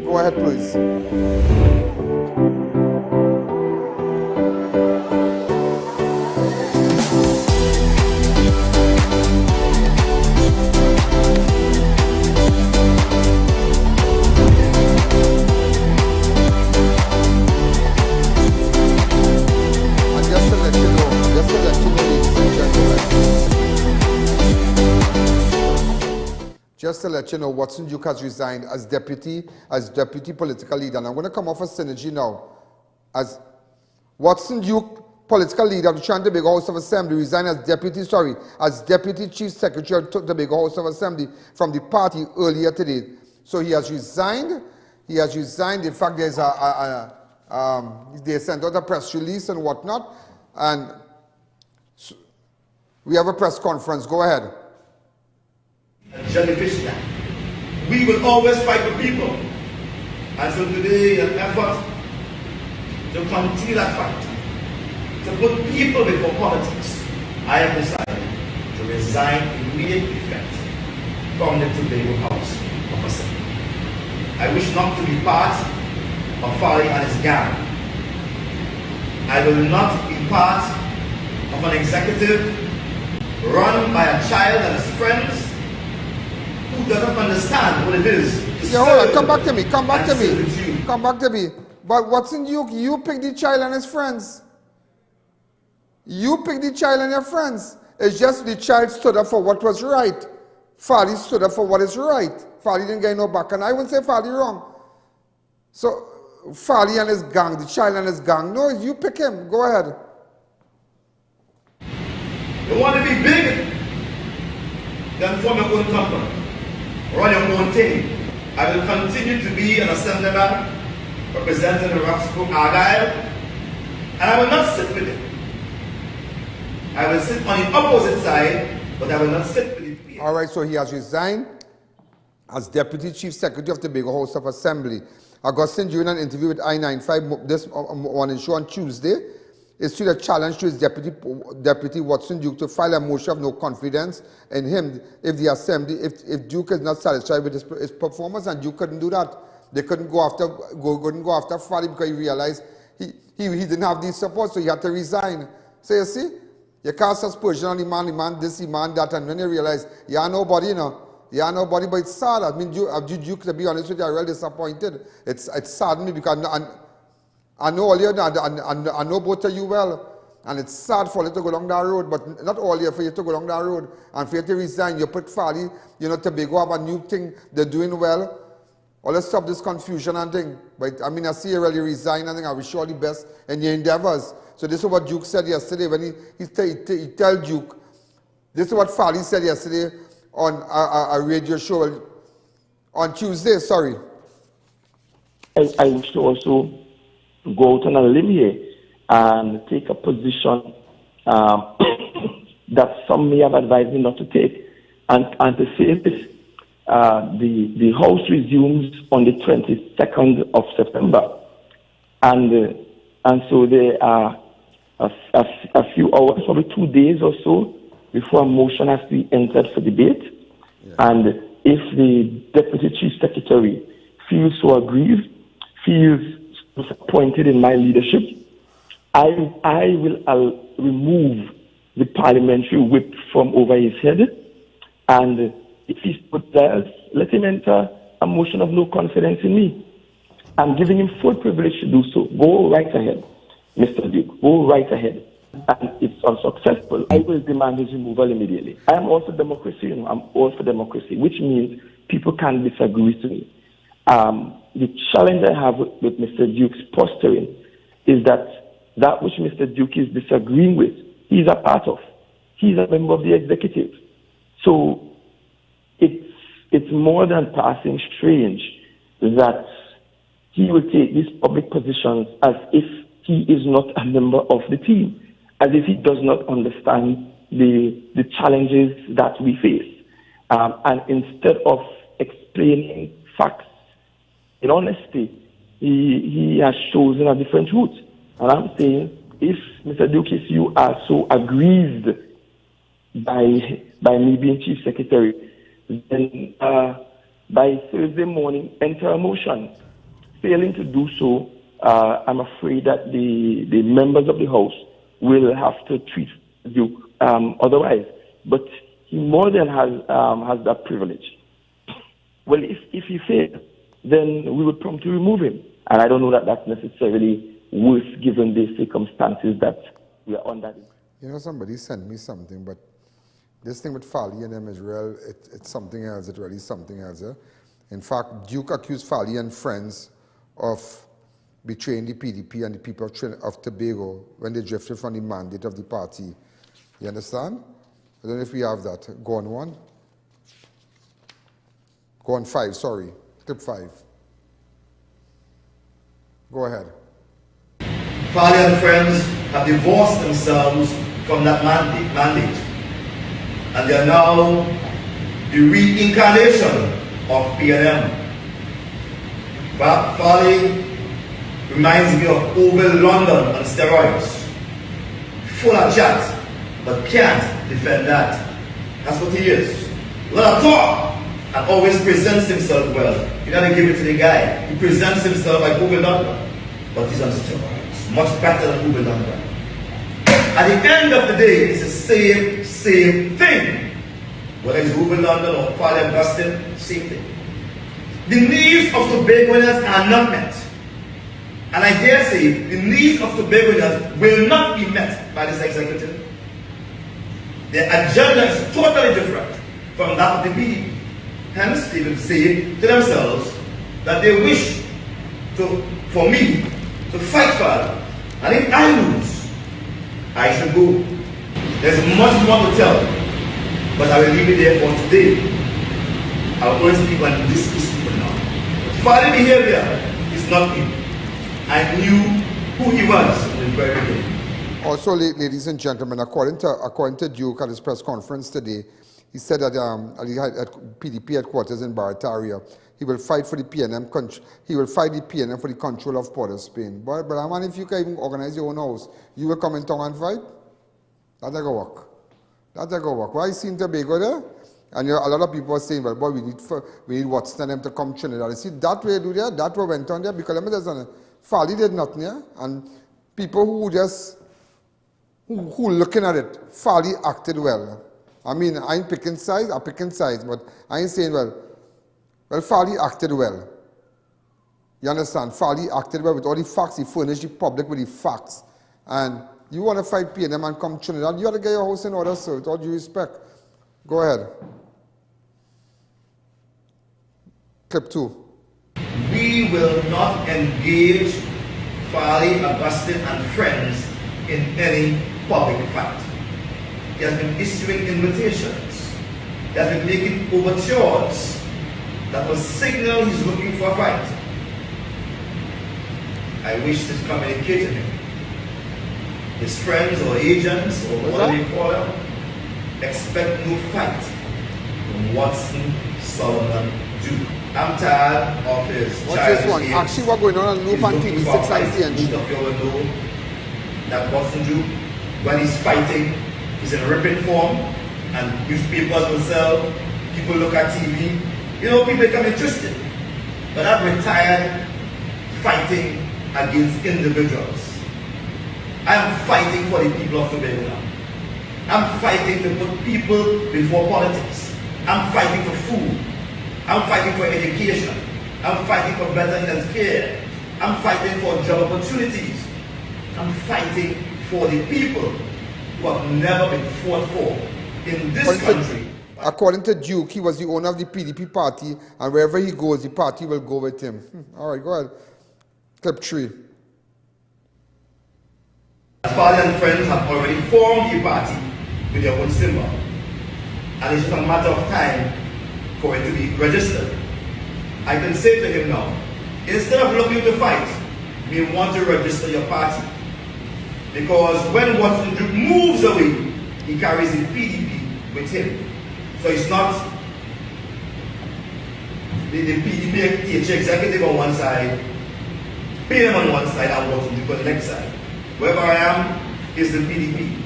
[SPEAKER 2] Go ahead, please. Just to let you know, Watson Duke has resigned as deputy political leader. And I'm going to come off a synergy now. As Watson Duke, political leader of the Tobago House of Assembly, resigned as deputy Chief Secretary of the Tobago House of Assembly from the party earlier today. So he has resigned. In fact, there's they sent out a press release and whatnot. And we have a press conference. Go ahead.
[SPEAKER 16] Jellyfish that. We will always fight for people. And so today, an effort to continue that fight, to put people before politics, I have decided to resign immediate effect from the Tobago House of Assembly. I wish not to be part of Farley and his gang. I will not be part of an executive run by a child and his friends who doesn't understand what it is to serve.
[SPEAKER 2] Hold on, come back to me. But Watson Duke, you picked the child and his friends. You pick the child and your friends. It's just the child stood up for what was right. Farley stood up for what is right. Farley didn't get no back, and I wouldn't say Farley wrong. So, Farley and his gang, the child and his gang, no, you pick him. Go ahead.
[SPEAKER 16] You want to be big? Then form your own company. Run your own thing. I will continue to be an assemblyman representing the Roxbrook Argyle, and I will not sit with it. I will sit on the opposite side, but I will not sit with it.
[SPEAKER 2] All right, so he has resigned as Deputy Chief Secretary of the Tobago House of Assembly. Augustine, during an interview with I.A.N. this morning show on Tuesday, issued a challenge to his Deputy Watson Duke to file a motion of no confidence in him if the Assembly, if Duke is not satisfied with his performance, and Duke couldn't do that. They couldn't go after Farley because he realized he didn't have the support, so he had to resign. So you see, you cast aspersion on the man this, the man that, and when you realize you are nobody, you know. You are nobody, but it's sad. I mean, Duke, to be honest with you, I'm really disappointed. It's saddened me because I know all you, I know both of you well, and it's sad for you to go along that road, but not all you, for you to go along that road, and for you to resign. You put Farley, you know, Tobago have a new thing, they're doing well. Well, let's stop this confusion and thing. But I mean, I see you really resign and thing. I wish you all the best in your endeavors. So this is what Duke said yesterday when he tell Duke, this is what Farley said yesterday on a radio show on Tuesday, sorry.
[SPEAKER 17] I wish to also go out on a limb here and take a position that some may have advised me not to take, and to say this. The House resumes on the 22nd of September, and so there are a few hours, probably 2 days or so, before a motion has to be entered for debate. Yeah. And if the Deputy Chief Secretary feels so aggrieved, feels disappointed in my leadership, I will remove the parliamentary whip from over his head, and if he's put there, let him enter a motion of no confidence in me. I'm giving him full privilege to do so. Go right ahead, Mr. Duke. Go right ahead. And if unsuccessful, I will demand his removal immediately. I am all for democracy, you know. I'm all for democracy, which means people can disagree with me. The challenge I have with Mr. Duke's posturing is that which Mr. Duke is disagreeing with, he's a part of. He's a member of the executive. So it's more than passing strange that he will take these public positions as if he is not a member of the team, as if he does not understand the challenges that we face. And instead of explaining facts in honesty, he has chosen a different route. And I'm saying, if Mr. Duke, you are so aggrieved by me being Chief Secretary, then by Thursday morning, enter a motion. Failing to do so, I'm afraid that the members of the House will have to treat Duke otherwise. But he more than has that privilege. Well, if he fails, then we would promptly remove him. And I don't know that that's necessarily worth given the circumstances that we are under.
[SPEAKER 2] You know, somebody sent me something, but this thing with Farley and them is real. It's something else. It's really something else. In fact, Duke accused Farley and Friends of betraying the PDP and the people of Tobago when they drifted from the mandate of the party. You understand? I don't know if we have that. Go on 1. Go on 5, sorry. Clip 5. Go ahead.
[SPEAKER 16] Farley and Friends have divorced themselves from that mandate. And they are now the reincarnation of I.A.N. Farley reminds me of Oval London on steroids. Full of chat, but can't defend that. That's what he is. A lot of talk, and always presents himself well. You gotta give it to the guy. He presents himself like Oval London, but he's on steroids. Much better than Oval London. At the end of the day, it's the same thing. Whether it's Oval London or Farley Augustine, same thing. The needs of Tobagoans are not met. And I dare say the needs of Tobagonians will not be met by this executive. Their agenda is totally different from that of the PDP. Hence, they will say to themselves that they wish for me to fight for them. And if I lose, I shall go. There's much more to tell, but I will leave it there for today. I will only speak on this issue for now. Farley behavior is not new. I knew who he was in the very beginning.
[SPEAKER 2] Also, ladies and gentlemen, according to Duke at his press conference today, he said that at PDP headquarters in Barataria, he will fight for the PNM. He will fight the PNM for the control of Port of Spain. But man, if you can even organize your own house, you will come in town and fight. That's a go work. That's a go work. Why see in Tobago there? And a lot of people are saying, well, boy, we need Watson and them to come Trinidad. You see, that way do there, that way went on there, because let me tell you, Farley did nothing here, and people who looking at it, Farley acted well. I mean, I ain't picking sides, but I ain't saying, well, Farley acted well. You understand? Farley acted well with all the facts. He furnished the public with the facts. And you want to fight PNM and come Trinidad, you have to get your house in order, sir, with all due respect. Go ahead. Clip 2.
[SPEAKER 16] We will not engage Farley, Augustine and Friends in any public fight. He has been issuing invitations. He has been making overtures that will signal he's looking for a fight. I wish to communicate to him. His friends or agents or whatever you call them, expect no fight from Watson, Solomon, Duke. I'm tired of his
[SPEAKER 2] What's this one? Actually, what's going on Loop and TV 6 and CNG.
[SPEAKER 16] Of you all know that Watson Duke, when he's fighting, he's in ripping form, and newspapers will sell, people look at TV. You know, people become interested. But I've retired fighting against individuals. I'm fighting for the people of Tobago now. I'm fighting to put people before politics. I'm fighting for food. I'm fighting for education. I'm fighting for better health care. I'm fighting for job opportunities. I'm fighting for the people who have never been fought for in this country.
[SPEAKER 2] According to Duke, he was the owner of the PDP party, and wherever he goes, the party will go with him. All right, go ahead. Clip 3.
[SPEAKER 16] Farley and Friends have already formed a party with their own symbol. And it's just a matter of time for it to be registered. I can say to him now, instead of looking to fight, we want to register your party. Because when Watson Duke moves away, he carries the PDP with him. So it's not the PDP executive on one side, PM on one side, and Watson Duke on the next side. Wherever I am is the PDP.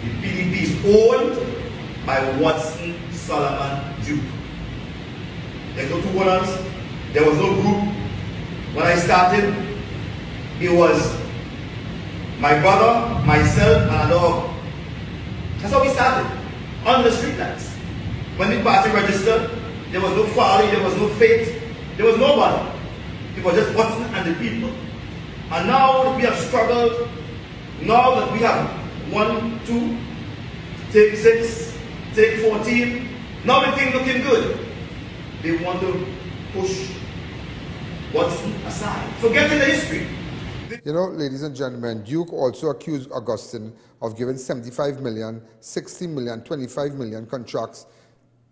[SPEAKER 16] The PDP is owned by Watson, Solomon, Duke. There's no two owners. There was no group. When I started, it was my brother, myself, and a dog. That's how we started, on the street lights. When the party registered, there was no Farley, there was no Faith, there was nobody. It was just Watson and the people. And now that we have struggled, now that we have 1, 2, take 6, take 14, now everything looking good. They want to push Watson aside, forgetting the history.
[SPEAKER 2] You know, ladies and gentlemen, Duke also accused Augustine of giving 75 million, 60 million, 25 million contracts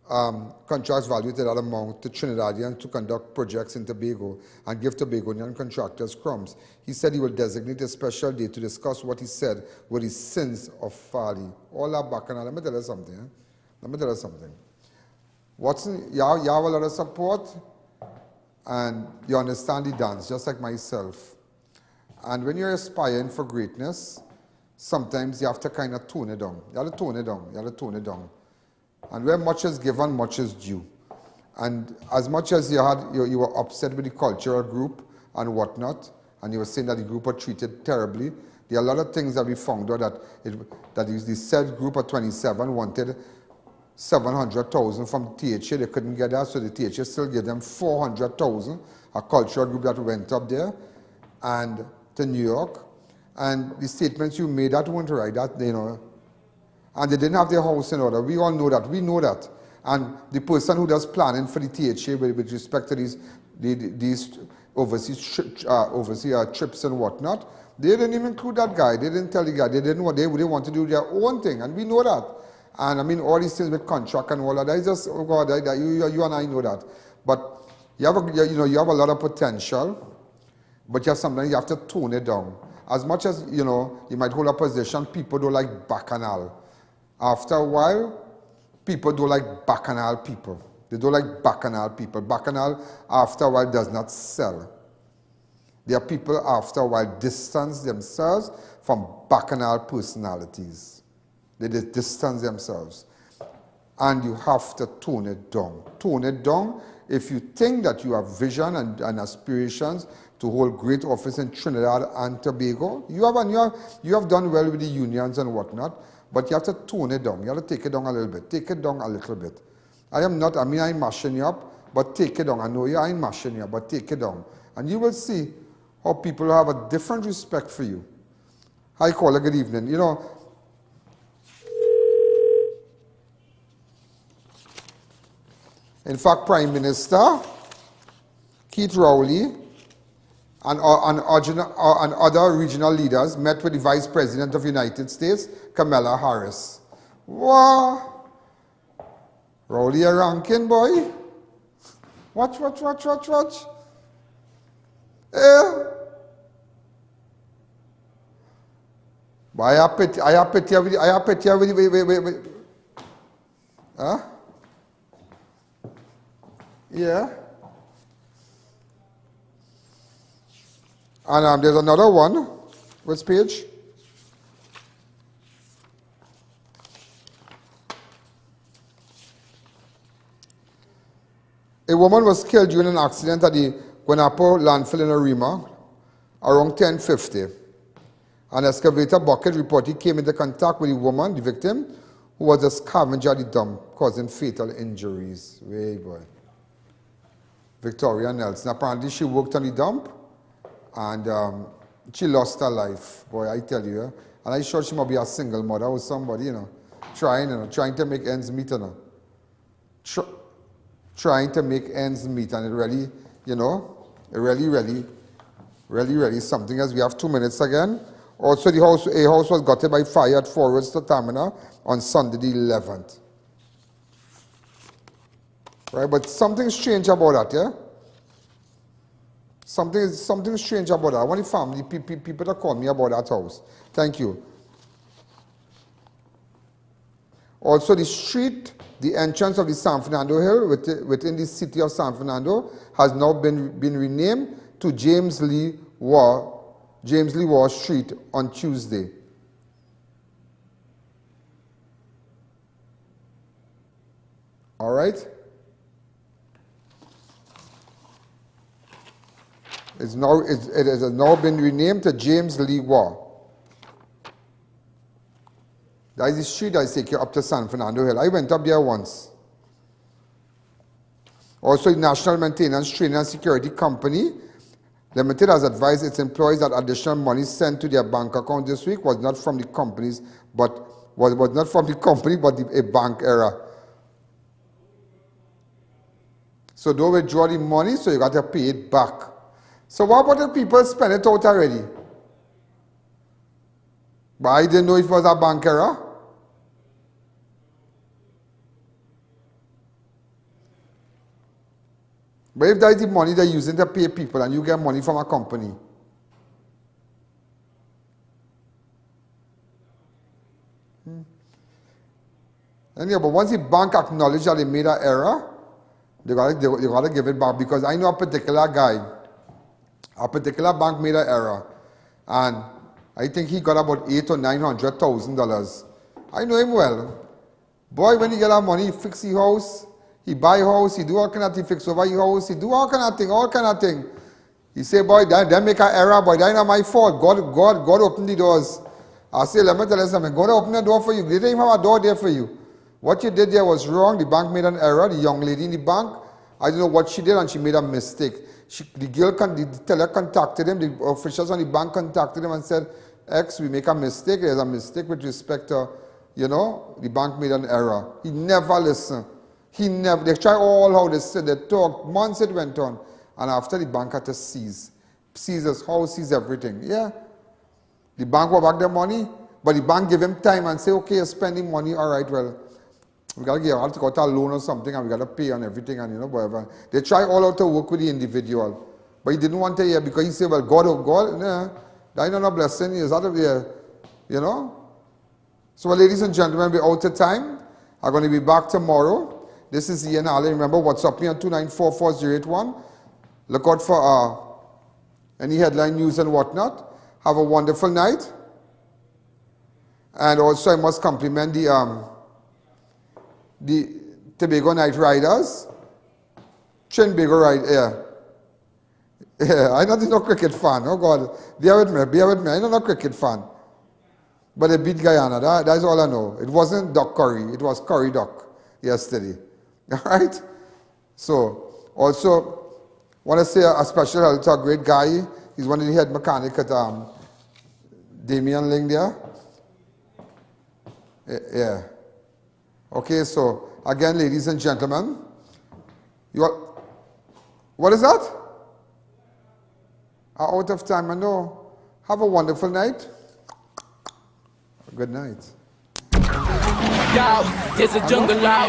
[SPEAKER 2] valued at that amount to Trinidadians to conduct projects in Tobago and give Tobagonian contractors crumbs. He said he will designate a special day to discuss what he said were the sins of Farley. All that back and let me tell you something. Let me tell you something. Watson, you have a lot of support and you understand the dance, just like myself. And when you're aspiring for greatness, sometimes you have to kind of tone it down. You have to tone it down. You have to tone it down. And where much is given, much is due. And as much as you were upset with the cultural group and whatnot, and you were saying that the group were treated terribly, there are a lot of things that we found out that the said group of 27 wanted 700,000 from THA. They couldn't get that, so the THA still gave them 400,000, a cultural group that went up there. and to New York, and the statements you made, that weren't right, that, you know, and they didn't have their house in order. We all know that, we know that. And the person who does planning for the THA with respect to these overseas trips and whatnot, they didn't even include that guy. They didn't tell the guy. They didn't want. They want to do their own thing, and we know that. And I mean, all these things with contract and all that. That is just, oh God, you and I know that. But you have a lot of potential, but sometimes you have to tone it down. As much as you might hold a position, people don't like bacchanal. After a while, people don't like bacchanal people. They don't like bacchanal people. Bacchanal, after a while, does not sell. There are people, after a while, distance themselves from bacchanal personalities. They distance themselves. And you have to tone it down. Tone it down. If you think that you have vision and aspirations to hold great office in Trinidad and Tobago, you have done well with the unions and whatnot, but you have to tone it down. You have to take it down a little bit. Take it down a little bit. I ain't mashing you up, but take it down. I know you ain't mashing you up, but take it down. And you will see how people have a different respect for you. Hi, caller, good evening. You know, in fact, Prime Minister Keith Rowley and other regional leaders met with the Vice President of the United States, Kamala Harris. Wow. Rowley a ranking, boy. Watch. But I have pity with huh? Yeah. And there's another one. Which page? A woman was killed during an accident at the Guanapo landfill in Arima around 10:50. An excavator bucket reportedly came into contact with the woman, the victim, who was a scavenger at the dump, causing fatal injuries. Way boy. Victoria Nelson. Apparently she worked on the dump and she lost her life. Boy, I tell you. And I'm sure she might be a single mother or somebody, trying to make ends meet, trying to make ends meet, and it really, really something. As we have 2 minutes again. Also, a house was gutted by fire at Forest Tamina on Sunday the 11th. Right, but something strange about that, yeah? Something strange about that. I want the family, people to call me about that house. Thank you. Also, the street, the entrance of the San Fernando Hill within the city of San Fernando has now been renamed to James Lee War Street on Tuesday. All right? It has now been renamed to James Lee War. That is the street that takes you up to San Fernando Hill. I went up there once. Also, the National Maintenance, Training and Security Company Limited has advised its employees that additional money sent to their bank account this week was not from the companies, but was not from the company, but a bank error. So don't withdraw the money, so you got to pay it back. So what about the people spend it out already? But I didn't know it was a bank error. But if that is the money they're using to pay people and you get money from a company, Anyway, but once the bank acknowledged that they made an error, they gotta give it back, because I know a particular guy, a particular bank made an error, and I think he got about $800,000 or $900,000. I know him well. Boy, when he get that money, he fix the house, he buy a house, he do all kind of thing, fix over your house, he do all kind of thing. He say, boy, that make an error, boy, that's not my fault. God opened the doors. I say, let me tell you something, God opened the door for you. They didn't even have a door there for you. What you did there was wrong. The bank made an error. The young lady in the bank I don't know what she did, and she made a mistake. The teller contacted him, the officials on the bank contacted him and said, X, we make a mistake. There's a mistake with respect to, the bank made an error. He never listened. They tried all how they said, they talked, months it went on. And after the bank had to seize his house, seize everything. Yeah. The bank will back their money, but the bank give him time and say, okay, you're spending money, all right, well, we got to get out to got a loan or something, and we got to pay on everything, and whatever. They try all out to work with the individual, but he didn't want to hear because he said, well, God, oh God, nah, that ain't no blessing, he's out of here, So, well, ladies and gentlemen, we're out of time. I'm going to be back tomorrow. This is I.A.N. Remember, WhatsApp me on 2944081. Look out for any headline news and whatnot. Have a wonderful night. And also, I must compliment the Tobago Night Riders. Tobago Ride, yeah. I'm not no cricket fan. Oh God, bear with me. I'm not a cricket fan. But they beat Guyana. That's all I know. It wasn't duck curry. It was curry duck yesterday. All right. So also want to say a special hello to a great guy. He's one of the head mechanic at Damien Ling there. Yeah. Okay, so again, ladies and gentlemen, what is that? Out of time, I know. Have a wonderful night. Good night.
[SPEAKER 6] Yo, there's a jungle out.